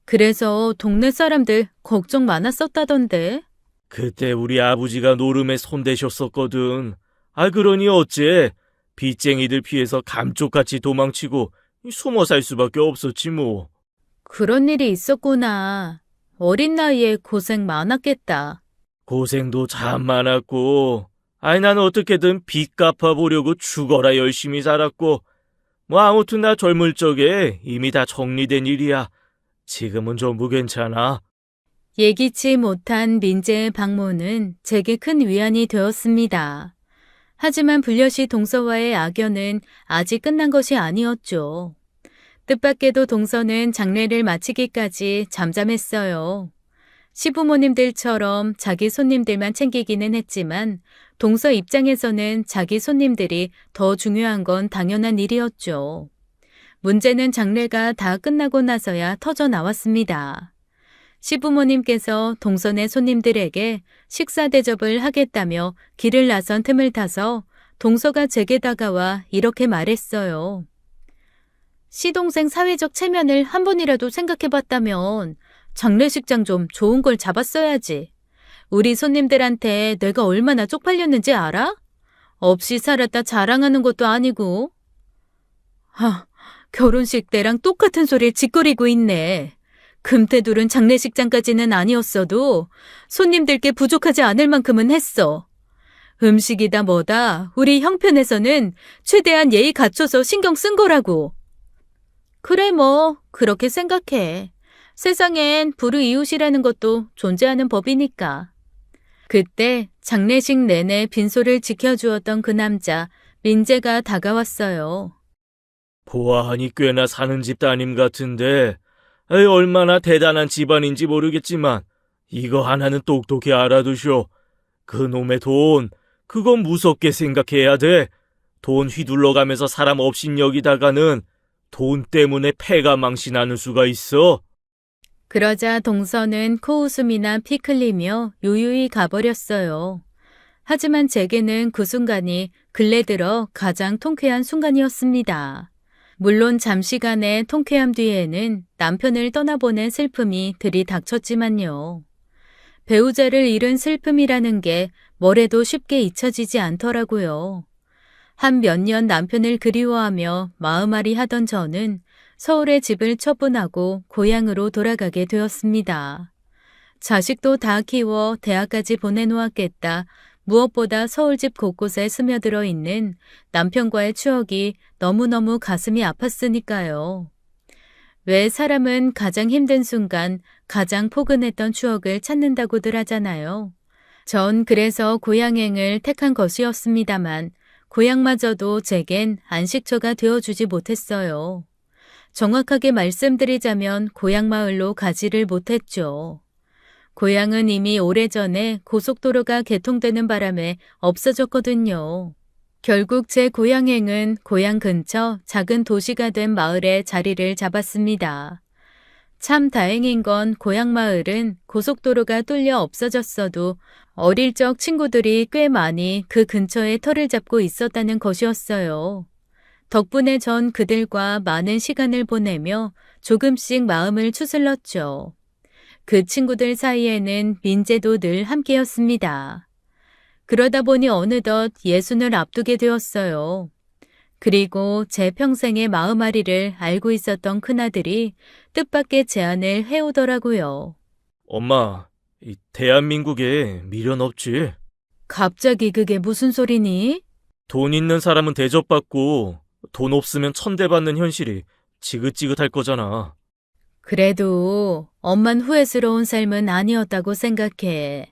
그래서 동네 사람들 걱정 많았었다던데. 그때 우리 아버지가 노름에 손대셨었거든. 아, 그러니 어째 빚쟁이들 피해서 감쪽같이 도망치고 숨어 살 수밖에 없었지 뭐. 그런 일이 있었구나. 어린 나이에 고생 많았겠다. 고생도 참 많았고, 아이, 난 어떻게든 빚 갚아보려고 죽어라 열심히 살았고, 뭐 아무튼 나 젊을 적에 이미 다 정리된 일이야. 지금은 전부 괜찮아. 예기치 못한 민재의 방문은 제게 큰 위안이 되었습니다. 하지만 불려시 동서와의 악연은 아직 끝난 것이 아니었죠. 뜻밖에도 동서는 장례를 마치기까지 잠잠했어요. 시부모님들처럼 자기 손님들만 챙기기는 했지만 동서 입장에서는 자기 손님들이 더 중요한 건 당연한 일이었죠. 문제는 장례가 다 끝나고 나서야 터져 나왔습니다. 시부모님께서 동선의 손님들에게 식사 대접을 하겠다며 길을 나선 틈을 타서 동서가 제게 다가와 이렇게 말했어요. 시동생 사회적 체면을 한 번이라도 생각해봤다면 장례식장 좀 좋은 걸 잡았어야지. 우리 손님들한테 내가 얼마나 쪽팔렸는지 알아? 없이 살았다 자랑하는 것도 아니고. 결혼식 때랑 똑같은 소리를 짓거리고 있네. 금태둘은 장례식장까지는 아니었어도 손님들께 부족하지 않을 만큼은 했어. 음식이다 뭐다 우리 형편에서는 최대한 예의 갖춰서 신경 쓴 거라고. 그래 뭐 그렇게 생각해. 세상엔 불우이웃이라는 것도 존재하는 법이니까. 그때 장례식 내내 빈소를 지켜주었던 그 남자 민재가 다가왔어요. 보아하니 꽤나 사는 집 따님 같은데, 에이, 얼마나 대단한 집안인지 모르겠지만 이거 하나는 똑똑히 알아두쇼. 그놈의 돈, 그건 무섭게 생각해야 돼. 돈 휘둘러가면서 사람 업신 여기다가는 돈 때문에 패가 망신하는 수가 있어. 그러자 동서는 코웃음이나 피 흘리며 유유히 가버렸어요. 하지만 제게는 그 순간이 근래 들어 가장 통쾌한 순간이었습니다. 물론 잠시간의 통쾌함 뒤에는 남편을 떠나보낸 슬픔이 들이닥쳤지만요. 배우자를 잃은 슬픔이라는 게 뭐래도 쉽게 잊혀지지 않더라고요. 한 몇 년 남편을 그리워하며 마음앓이 하던 저는 서울에 집을 처분하고 고향으로 돌아가게 되었습니다. 자식도 다 키워 대학까지 보내놓았겠다. 무엇보다 서울집 곳곳에 스며들어 있는 남편과의 추억이 너무너무 가슴이 아팠으니까요. 왜 사람은 가장 힘든 순간 가장 포근했던 추억을 찾는다고들 하잖아요. 전 그래서 고향행을 택한 것이었습니다만 고향마저도 제겐 안식처가 되어주지 못했어요. 정확하게 말씀드리자면 고향마을로 가지를 못했죠. 고향은 이미 오래전에 고속도로가 개통되는 바람에 없어졌거든요. 결국 제 고향행은 고향 근처 작은 도시가 된 마을에 자리를 잡았습니다. 참 다행인 건 고향 마을은 고속도로가 뚫려 없어졌어도 어릴 적 친구들이 꽤 많이 그 근처에 터를 잡고 있었다는 것이었어요. 덕분에 전 그들과 많은 시간을 보내며 조금씩 마음을 추슬렀죠. 그 친구들 사이에는 민재도 늘 함께였습니다. 그러다 보니 어느덧 예순을 앞두게 되었어요. 그리고 제 평생의 마음앓이를 알고 있었던 큰아들이 뜻밖의 제안을 해오더라고요. 엄마, 이 대한민국에 미련 없지? 갑자기 그게 무슨 소리니? 돈 있는 사람은 대접받고 돈 없으면 천대 받는 현실이 지긋지긋할 거잖아. 그래도 엄만 후회스러운 삶은 아니었다고 생각해.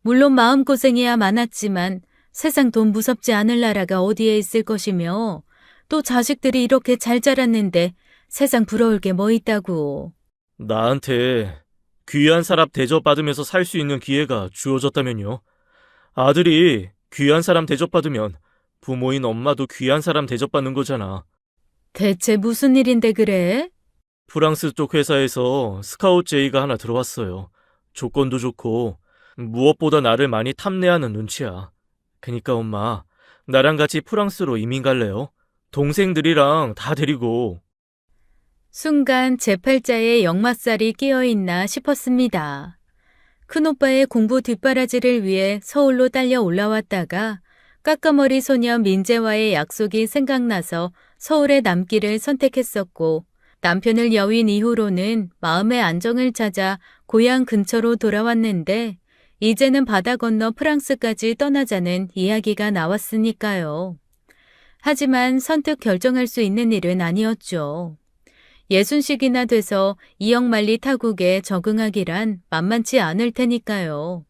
물론 마음고생이야 많았지만 세상 돈 무섭지 않을 나라가 어디에 있을 것이며 또 자식들이 이렇게 잘 자랐는데 세상 부러울 게 뭐 있다고. 나한테 귀한 사람 대접받으면서 살 수 있는 기회가 주어졌다면요. 아들이 귀한 사람 대접받으면 부모인 엄마도 귀한 사람 대접받는 거잖아. 대체 무슨 일인데 그래? 프랑스 쪽 회사에서 스카우트 제의가 하나 들어왔어요. 조건도 좋고 무엇보다 나를 많이 탐내하는 눈치야. 그니까 엄마, 나랑 같이 프랑스로 이민 갈래요? 동생들이랑 다 데리고. 순간 제 팔자에 역마살이 끼어있나 싶었습니다. 큰오빠의 공부 뒷바라지를 위해 서울로 딸려 올라왔다가 까까머리 소년 민재와의 약속이 생각나서 서울에 남기를 선택했었고 남편을 여윈 이후로는 마음의 안정을 찾아 고향 근처로 돌아왔는데 이제는 바다 건너 프랑스까지 떠나자는 이야기가 나왔으니까요. 하지만 선뜻 결정할 수 있는 일은 아니었죠. 60씩이나 돼서 이역만리 타국에 적응하기란 만만치 않을 테니까요.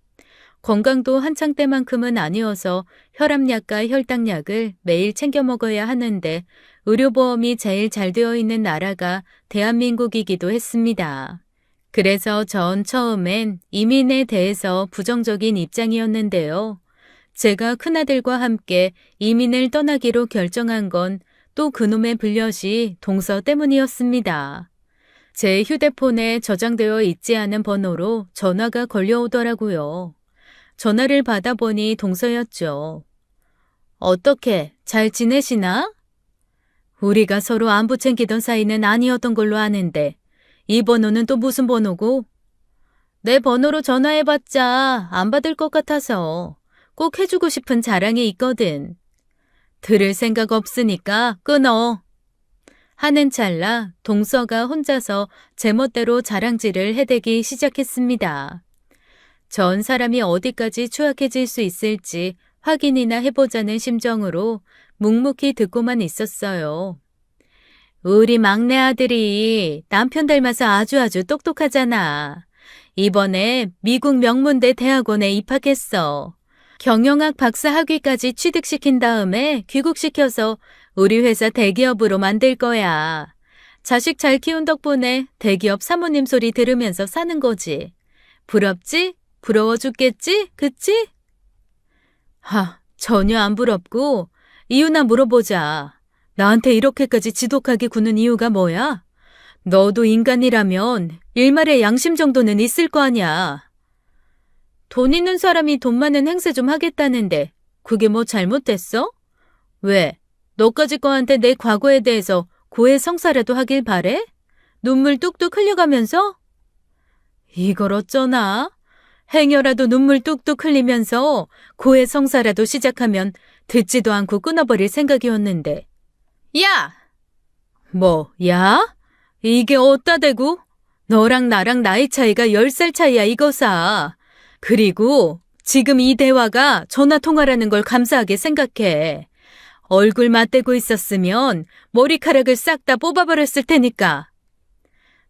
건강도 한창 때만큼은 아니어서 혈압약과 혈당약을 매일 챙겨 먹어야 하는데 의료보험이 제일 잘 되어 있는 나라가 대한민국이기도 했습니다. 그래서 전 처음엔 이민에 대해서 부정적인 입장이었는데요. 제가 큰아들과 함께 이민을 떠나기로 결정한 건 또 그놈의 불엿이 동서 때문이었습니다. 제 휴대폰에 저장되어 있지 않은 번호로 전화가 걸려오더라고요. 전화를 받아보니 동서였죠. 어떻게 잘 지내시나? 우리가 서로 안부 챙기던 사이는 아니었던 걸로 아는데 이 번호는 또 무슨 번호고? 내 번호로 전화해봤자 안 받을 것 같아서 꼭 해주고 싶은 자랑이 있거든. 들을 생각 없으니까 끊어. 하는 찰나 동서가 혼자서 제멋대로 자랑질을 해대기 시작했습니다. 전 사람이 어디까지 추악해질 수 있을지 확인이나 해보자는 심정으로 묵묵히 듣고만 있었어요. 우리 막내 아들이 남편 닮아서 아주 똑똑하잖아. 이번에 미국 명문대 대학원에 입학했어. 경영학 박사 학위까지 취득시킨 다음에 귀국시켜서 우리 회사 대기업으로 만들 거야. 자식 잘 키운 덕분에 대기업 사모님 소리 들으면서 사는 거지. 부럽지? 부러워 죽겠지? 그치? 전혀 안 부럽고 이유나 물어보자. 나한테 이렇게까지 지독하게 구는 이유가 뭐야? 너도 인간이라면 일말의 양심 정도는 있을 거 아니야. 돈 있는 사람이 돈 많은 행세 좀 하겠다는데 그게 뭐 잘못됐어? 왜? 너까지 거한테 내 과거에 대해서 고해성사라도 하길 바래? 눈물 뚝뚝 흘려가면서? 이걸 어쩌나? 행여라도 눈물 뚝뚝 흘리면서 고해성사라도 시작하면 듣지도 않고 끊어버릴 생각이었는데. 야! 뭐, 야? 이게 어따 대고? 너랑 나랑 나이 차이가 10살 차이야 이거사. 그리고 지금 이 대화가 전화통화라는 걸 감사하게 생각해. 얼굴 맞대고 있었으면 머리카락을 싹 다 뽑아버렸을 테니까.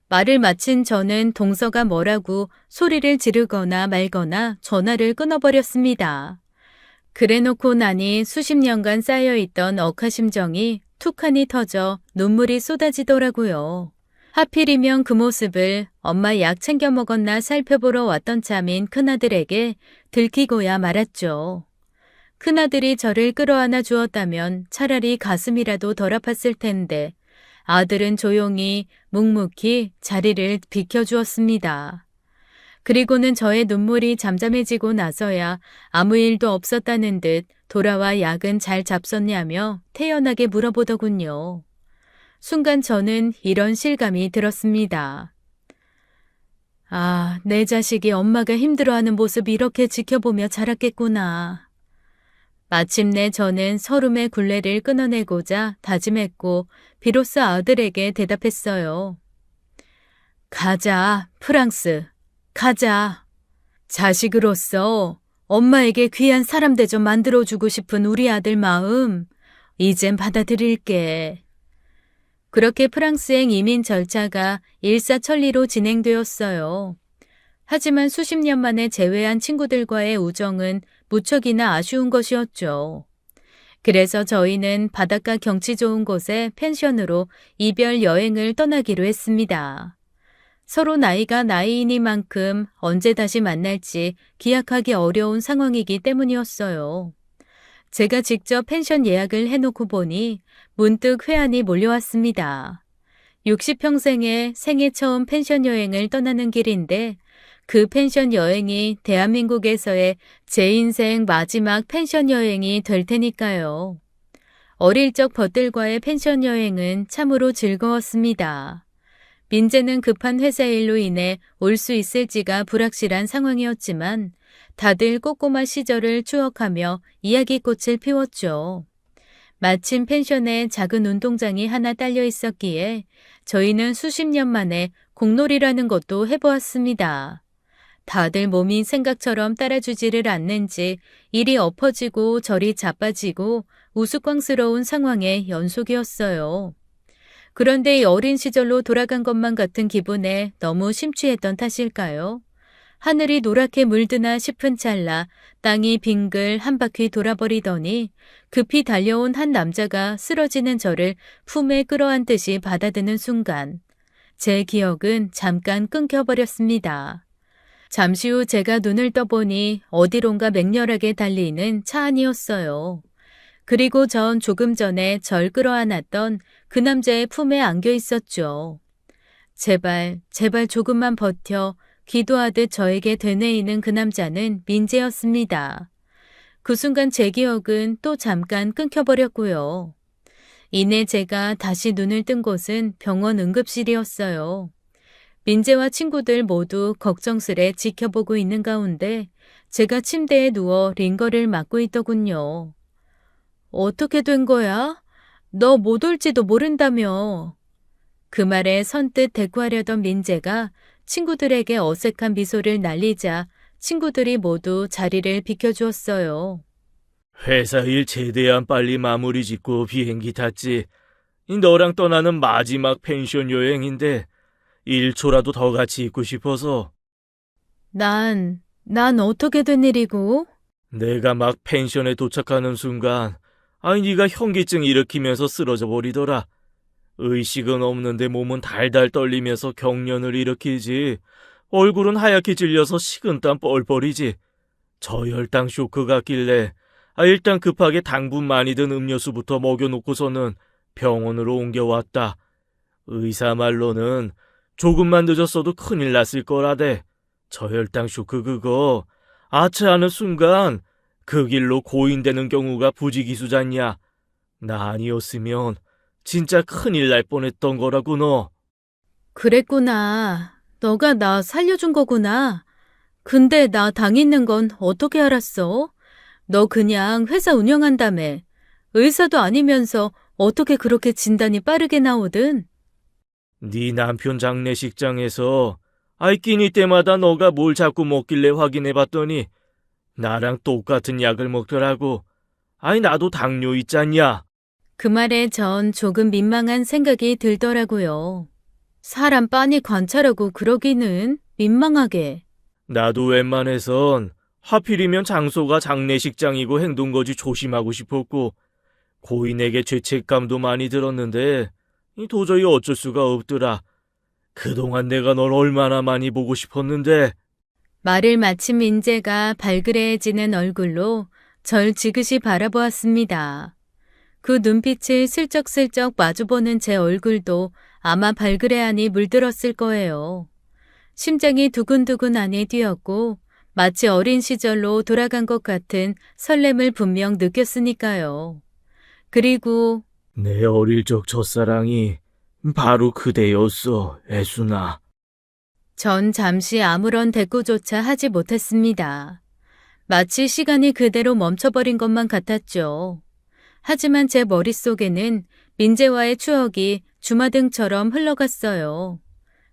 말을 마친 저는 동서가 뭐라고 소리를 지르거나 말거나 전화를 끊어버렸습니다. 그래놓고 나니 수십 년간 쌓여있던 억하심정이 툭하니 터져 눈물이 쏟아지더라고요. 하필이면 그 모습을 엄마 약 챙겨 먹었나 살펴보러 왔던 참인 큰아들에게 들키고야 말았죠. 큰아들이 저를 끌어안아 주었다면 차라리 가슴이라도 덜 아팠을 텐데 아들은 조용히 묵묵히 자리를 비켜주었습니다. 그리고는 저의 눈물이 잠잠해지고 나서야 아무 일도 없었다는 듯 돌아와 약은 잘 잡섰냐며 태연하게 물어보더군요. 순간 저는 이런 실감이 들었습니다. 내 자식이 엄마가 힘들어하는 모습 이렇게 지켜보며 자랐겠구나. 마침내 저는 서름의 굴레를 끊어내고자 다짐했고 비로소 아들에게 대답했어요. 가자, 프랑스. 가자. 자식으로서 엄마에게 귀한 사람 대접 만들어주고 싶은 우리 아들 마음 이젠 받아들일게. 그렇게 프랑스행 이민 절차가 일사천리로 진행되었어요. 하지만 수십 년 만에 재회한 친구들과의 우정은 무척이나 아쉬운 것이었죠. 그래서 저희는 바닷가 경치 좋은 곳에 펜션으로 이별 여행을 떠나기로 했습니다. 서로 나이가 나이이니만큼 언제 다시 만날지 기약하기 어려운 상황이기 때문이었어요. 제가 직접 펜션 예약을 해놓고 보니 문득 회한이 몰려왔습니다. 60평생에 생애 처음 펜션 여행을 떠나는 길인데 그 펜션 여행이 대한민국에서의 제 인생 마지막 펜션 여행이 될 테니까요. 어릴 적 벗들과의 펜션 여행은 참으로 즐거웠습니다. 민재는 급한 회사 일로 인해 올 수 있을지가 불확실한 상황이었지만 다들 꼬꼬마 시절을 추억하며 이야기꽃을 피웠죠. 마침 펜션에 작은 운동장이 하나 딸려 있었기에 저희는 수십 년 만에 공놀이라는 것도 해보았습니다. 다들 몸이 생각처럼 따라주지를 않는지 이리 엎어지고 저리 자빠지고 우스꽝스러운 상황의 연속이었어요. 그런데 어린 시절로 돌아간 것만 같은 기분에 너무 심취했던 탓일까요? 하늘이 노랗게 물드나 싶은 찰나 땅이 빙글 한 바퀴 돌아버리더니 급히 달려온 한 남자가 쓰러지는 저를 품에 끌어안듯이 받아드는 순간 제 기억은 잠깐 끊겨버렸습니다. 잠시 후 제가 눈을 떠보니 어디론가 맹렬하게 달리는 차 안이었어요. 그리고 전 조금 전에 절 끌어안았던 그 남자의 품에 안겨 있었죠. 제발, 제발 조금만 버텨 기도하듯 저에게 되뇌이는 그 남자는 민재였습니다. 그 순간 제 기억은 또 잠깐 끊겨버렸고요. 이내 제가 다시 눈을 뜬 곳은 병원 응급실이었어요. 민재와 친구들 모두 걱정스레 지켜보고 있는 가운데 제가 침대에 누워 링거를 맞고 있더군요. 어떻게 된 거야? 너 못 올지도 모른다며. 그 말에 선뜻 대꾸하려던 민재가 친구들에게 어색한 미소를 날리자 친구들이 모두 자리를 비켜주었어요. 회사 일 최대한 빨리 마무리 짓고 비행기 탔지. 너랑 떠나는 마지막 펜션 여행인데 1초라도 더 같이 있고 싶어서. 난 어떻게 된 일이고? 내가 막 펜션에 도착하는 순간 네가 현기증 일으키면서 쓰러져 버리더라. 의식은 없는데 몸은 달달 떨리면서 경련을 일으키지. 얼굴은 하얗게 질려서 식은땀 뻘뻘이지. 저혈당 쇼크 같길래 일단 급하게 당분 많이 든 음료수부터 먹여놓고서는 병원으로 옮겨왔다. 의사 말로는 조금만 늦었어도 큰일 났을 거라대. 저혈당 쇼크 그거 아차하는 순간 그 길로 고인되는 경우가 부지기수잖냐. 나 아니었으면 진짜 큰일 날 뻔했던 거라고 너. 그랬구나. 너가 나 살려준 거구나. 근데 나 당했는 건 어떻게 알았어? 너 그냥 회사 운영한다며. 의사도 아니면서 어떻게 그렇게 진단이 빠르게 나오든? 네 남편 장례식장에서 끼니 때마다 너가 뭘 자꾸 먹길래 확인해봤더니 나랑 똑같은 약을 먹더라고. 나도 당뇨 있잖냐. 그 말에 전 조금 민망한 생각이 들더라고요. 사람 빤히 관찰하고 그러기는 민망하게. 나도 웬만해선 하필이면 장소가 장례식장이고 행동거지 조심하고 싶었고 고인에게 죄책감도 많이 들었는데 도저히 어쩔 수가 없더라. 그동안 내가 널 얼마나 많이 보고 싶었는데. 말을 마친 민재가 발그레해지는 얼굴로 절 지그시 바라보았습니다. 그 눈빛을 슬쩍슬쩍 마주보는 제 얼굴도 아마 발그레하니 물들었을 거예요. 심장이 두근두근하니 뛰었고 마치 어린 시절로 돌아간 것 같은 설렘을 분명 느꼈으니까요. 그리고 내 어릴 적 첫사랑이 바로 그대였어, 애순아. 전 잠시 아무런 대꾸조차 하지 못했습니다. 마치 시간이 그대로 멈춰버린 것만 같았죠. 하지만 제 머릿속에는 민재와의 추억이 주마등처럼 흘러갔어요.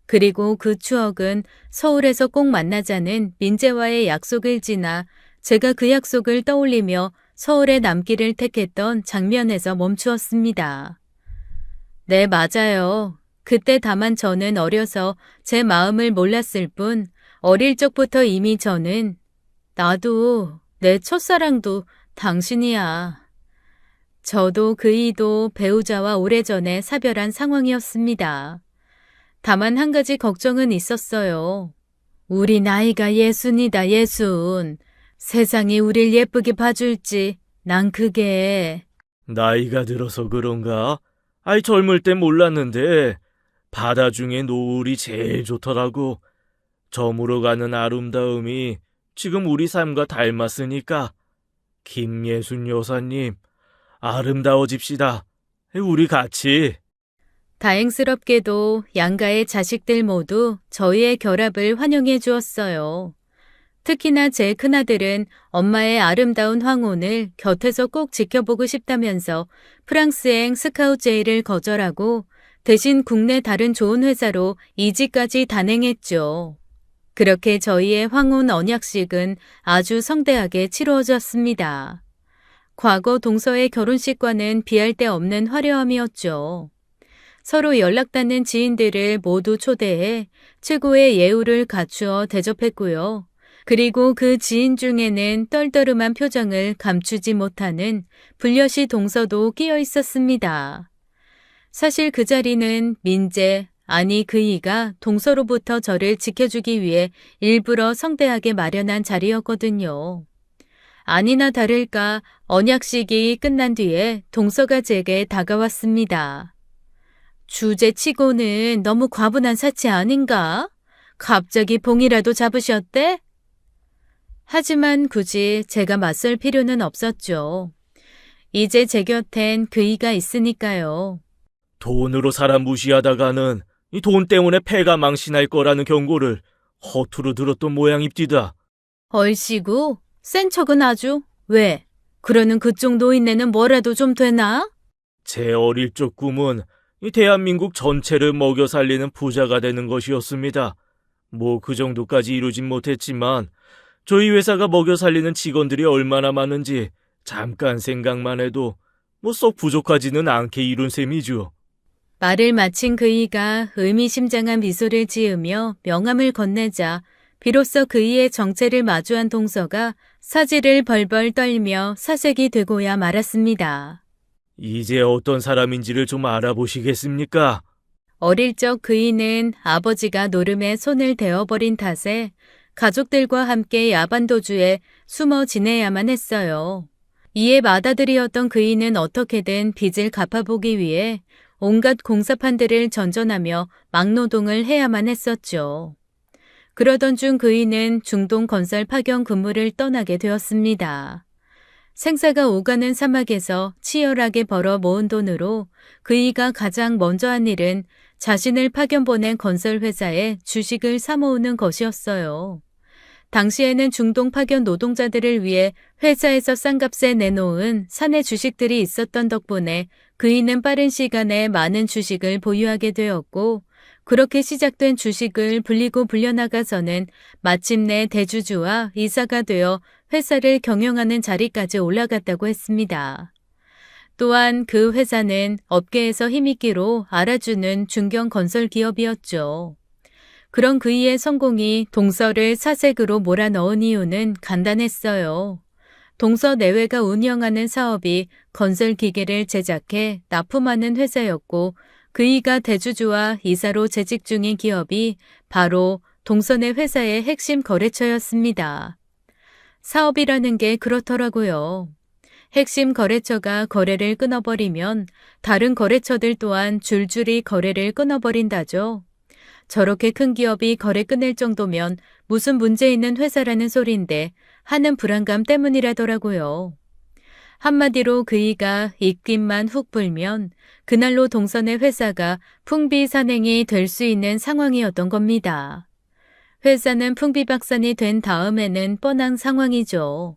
그리고 그 추억은 서울에서 꼭 만나자는 민재와의 약속을 지나 제가 그 약속을 떠올리며 서울에 남기를 택했던 장면에서 멈추었습니다. 네, 맞아요. 그때 다만 저는 어려서 제 마음을 몰랐을 뿐 어릴 적부터 이미 저는 나도 내 첫사랑도 당신이야. 저도 그이도 배우자와 오래전에 사별한 상황이었습니다. 다만 한 가지 걱정은 있었어요. 우리 나이가 예순이다, 예순. 세상이 우릴 예쁘게 봐줄지 난 그게. 나이가 들어서 그런가? 아이, 젊을 땐 몰랐는데 바다 중에 노을이 제일 좋더라고. 저물어 가는 아름다움이 지금 우리 삶과 닮았으니까. 김예순 여사님, 아름다워집시다. 우리 같이. 다행스럽게도 양가의 자식들 모두 저희의 결합을 환영해 주었어요. 특히나 제 큰아들은 엄마의 아름다운 황혼을 곁에서 꼭 지켜보고 싶다면서 프랑스행 스카우트제의를 거절하고 대신 국내 다른 좋은 회사로 이직까지 단행했죠. 그렇게 저희의 황혼 언약식은 아주 성대하게 치루어졌습니다. 과거 동서의 결혼식과는 비할 데 없는 화려함이었죠. 서로 연락닿는 지인들을 모두 초대해 최고의 예우를 갖추어 대접했고요. 그리고 그 지인 중에는 떨떠름한 표정을 감추지 못하는 불려시 동서도 끼어 있었습니다. 사실 그 자리는 민재, 아니 그이가 동서로부터 저를 지켜주기 위해 일부러 성대하게 마련한 자리였거든요. 아니나 다를까 언약식이 끝난 뒤에 동서가 제게 다가왔습니다. 주제치고는 너무 과분한 사치 아닌가? 갑자기 봉이라도 잡으셨대? 하지만 굳이 제가 맞설 필요는 없었죠. 이제 제 곁엔 그이가 있으니까요. 돈으로 사람 무시하다가는 이 돈 때문에 패가 망신할 거라는 경고를 허투루 들었던 모양입디다. 얼씨구, 센 척은 아주. 왜? 그러는 그쪽 노인네는 뭐라도 좀 되나? 제 어릴 적 꿈은 이 대한민국 전체를 먹여 살리는 부자가 되는 것이었습니다. 뭐 그 정도까지 이루진 못했지만 저희 회사가 먹여 살리는 직원들이 얼마나 많은지 잠깐 생각만 해도 뭐 썩 부족하지는 않게 이룬 셈이죠. 말을 마친 그이가 의미심장한 미소를 지으며 명함을 건네자 비로소 그이의 정체를 마주한 동서가 사지를 벌벌 떨며 사색이 되고야 말았습니다. 이제 어떤 사람인지를 좀 알아보시겠습니까? 어릴 적 그이는 아버지가 노름에 손을 대어버린 탓에 가족들과 함께 야반도주에 숨어 지내야만 했어요. 이에 맏아들이었던 그이는 어떻게든 빚을 갚아보기 위해 온갖 공사판들을 전전하며 막노동을 해야만 했었죠. 그러던 중 그이는 중동 건설 파견 근무를 떠나게 되었습니다. 생사가 오가는 사막에서 치열하게 벌어 모은 돈으로 그이가 가장 먼저 한 일은 자신을 파견 보낸 건설회사에 주식을 사모으는 것이었어요. 당시에는 중동 파견 노동자들을 위해 회사에서 싼 값에 내놓은 사내 주식들이 있었던 덕분에 그이는 빠른 시간에 많은 주식을 보유하게 되었고, 그렇게 시작된 주식을 불리고 불려나가서는 마침내 대주주와 이사가 되어 회사를 경영하는 자리까지 올라갔다고 했습니다. 또한 그 회사는 업계에서 힘있기로 알아주는 중견 건설 기업이었죠. 그런 그이의 성공이 동서를 사색으로 몰아넣은 이유는 간단했어요. 동서 내외가 운영하는 사업이 건설 기계를 제작해 납품하는 회사였고, 그이가 대주주와 이사로 재직 중인 기업이 바로 동서내 회사의 핵심 거래처였습니다. 사업이라는 게 그렇더라고요. 핵심 거래처가 거래를 끊어버리면 다른 거래처들 또한 줄줄이 거래를 끊어버린다죠. 저렇게 큰 기업이 거래 끊을 정도면 무슨 문제 있는 회사라는 소린데 하는 불안감 때문이라더라고요. 한마디로 그이가 입김만 훅 불면 그날로 동선의 회사가 풍비산행이 될 수 있는 상황이었던 겁니다. 회사는 풍비박산이 된 다음에는 뻔한 상황이죠.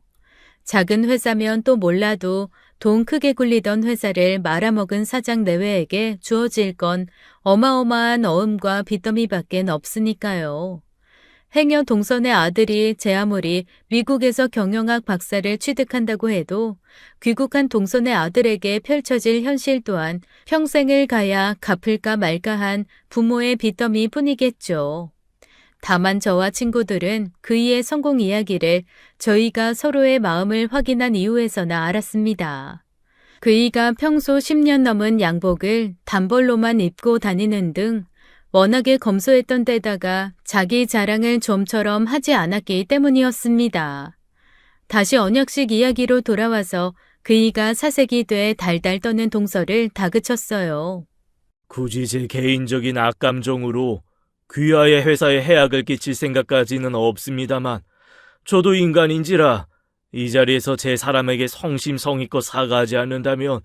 작은 회사면 또 몰라도 돈 크게 굴리던 회사를 말아먹은 사장 내외에게 주어질 건 어마어마한 어음과 빚더미밖엔 없으니까요. 행여 동선의 아들이 제 아무리 미국에서 경영학 박사를 취득한다고 해도 귀국한 동선의 아들에게 펼쳐질 현실 또한 평생을 가야 갚을까 말까한 부모의 빚더미 뿐이겠죠. 다만 저와 친구들은 그이의 성공 이야기를 저희가 서로의 마음을 확인한 이후에서나 알았습니다. 그이가 평소 10년 넘은 양복을 단벌로만 입고 다니는 등 워낙에 검소했던 데다가 자기 자랑을 좀처럼 하지 않았기 때문이었습니다. 다시 언역식 이야기로 돌아와서 그이가 사색이 돼 달달 떠는 동서를 다그쳤어요. 굳이 제 개인적인 악감정으로 귀하의 회사에 해악을 끼칠 생각까지는 없습니다만 저도 인간인지라 이 자리에서 제 사람에게 성심성의껏 사과하지 않는다면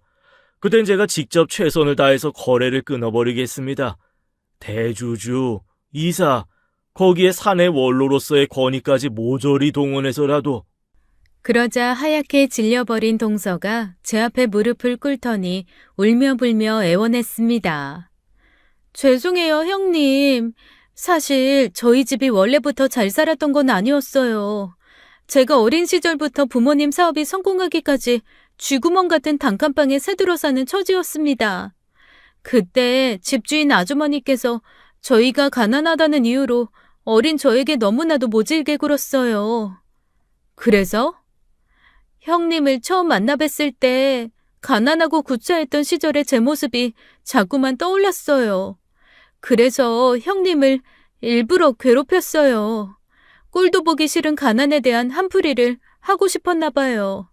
그땐 제가 직접 최선을 다해서 거래를 끊어버리겠습니다. 대주주, 이사, 거기에 사내 원로로서의 권위까지 모조리 동원해서라도. 그러자 하얗게 질려버린 동서가 제 앞에 무릎을 꿇더니 울며불며 애원했습니다. 죄송해요, 형님. 사실 저희 집이 원래부터 잘 살았던 건 아니었어요. 제가 어린 시절부터 부모님 사업이 성공하기까지 쥐구멍 같은 단칸방에 새들어 사는 처지였습니다. 그때 집주인 아주머니께서 저희가 가난하다는 이유로 어린 저에게 너무나도 모질게 굴었어요. 그래서 형님을 처음 만나 뵀을 때 가난하고 구차했던 시절의 제 모습이 자꾸만 떠올랐어요. 그래서 형님을 일부러 괴롭혔어요. 꼴도 보기 싫은 가난에 대한 한풀이를 하고 싶었나 봐요.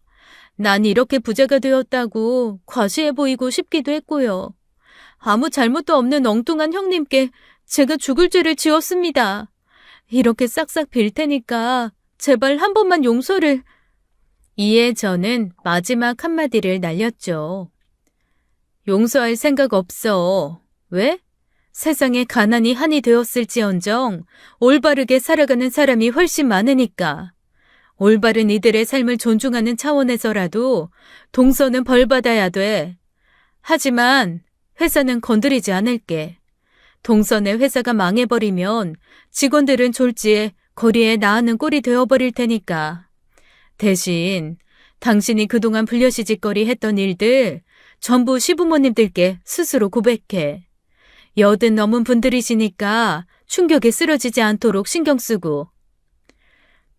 난 이렇게 부자가 되었다고 과시해 보이고 싶기도 했고요. 아무 잘못도 없는 엉뚱한 형님께 제가 죽을 죄를 지었습니다. 이렇게 싹싹 빌 테니까 제발 한 번만 용서를. 이에 저는 마지막 한마디를 날렸죠. 용서할 생각 없어. 왜? 세상에 가난이 한이 되었을지언정 올바르게 살아가는 사람이 훨씬 많으니까. 올바른 이들의 삶을 존중하는 차원에서라도 동서는 벌받아야 돼. 하지만 회사는 건드리지 않을게. 동선의 회사가 망해버리면 직원들은 졸지에 거리에 나앉는 꼴이 되어버릴 테니까. 대신 당신이 그동안 불려시집거리 했던 일들 전부 시부모님들께 스스로 고백해. 80 넘은 분들이시니까 충격에 쓰러지지 않도록 신경 쓰고.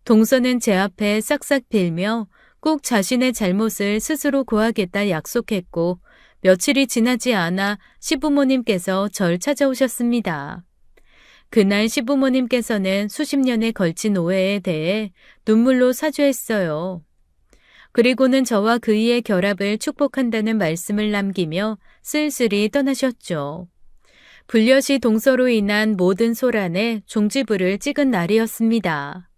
동서는 제 앞에 싹싹 빌며 꼭 자신의 잘못을 스스로 고하겠다 약속했고 며칠이 지나지 않아 시부모님께서 절 찾아오셨습니다. 그날 시부모님께서는 수십 년에 걸친 오해에 대해 눈물로 사죄했어요. 그리고는 저와 그이의 결합을 축복한다는 말씀을 남기며 쓸쓸히 떠나셨죠. 불려시 동서로 인한 모든 소란에 종지부를 찍은 날이었습니다.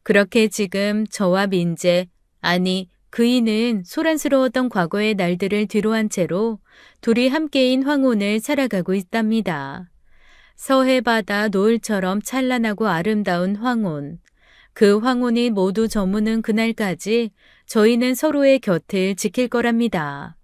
그렇게 지금 저와 민재, 아니 그이는 소란스러웠던 과거의 날들을 뒤로한 채로 둘이 함께인 황혼을 살아가고 있답니다. 서해바다 노을처럼 찬란하고 아름다운 황혼. 그 황혼이 모두 저무는 그날까지 저희는 서로의 곁을 지킬 거랍니다.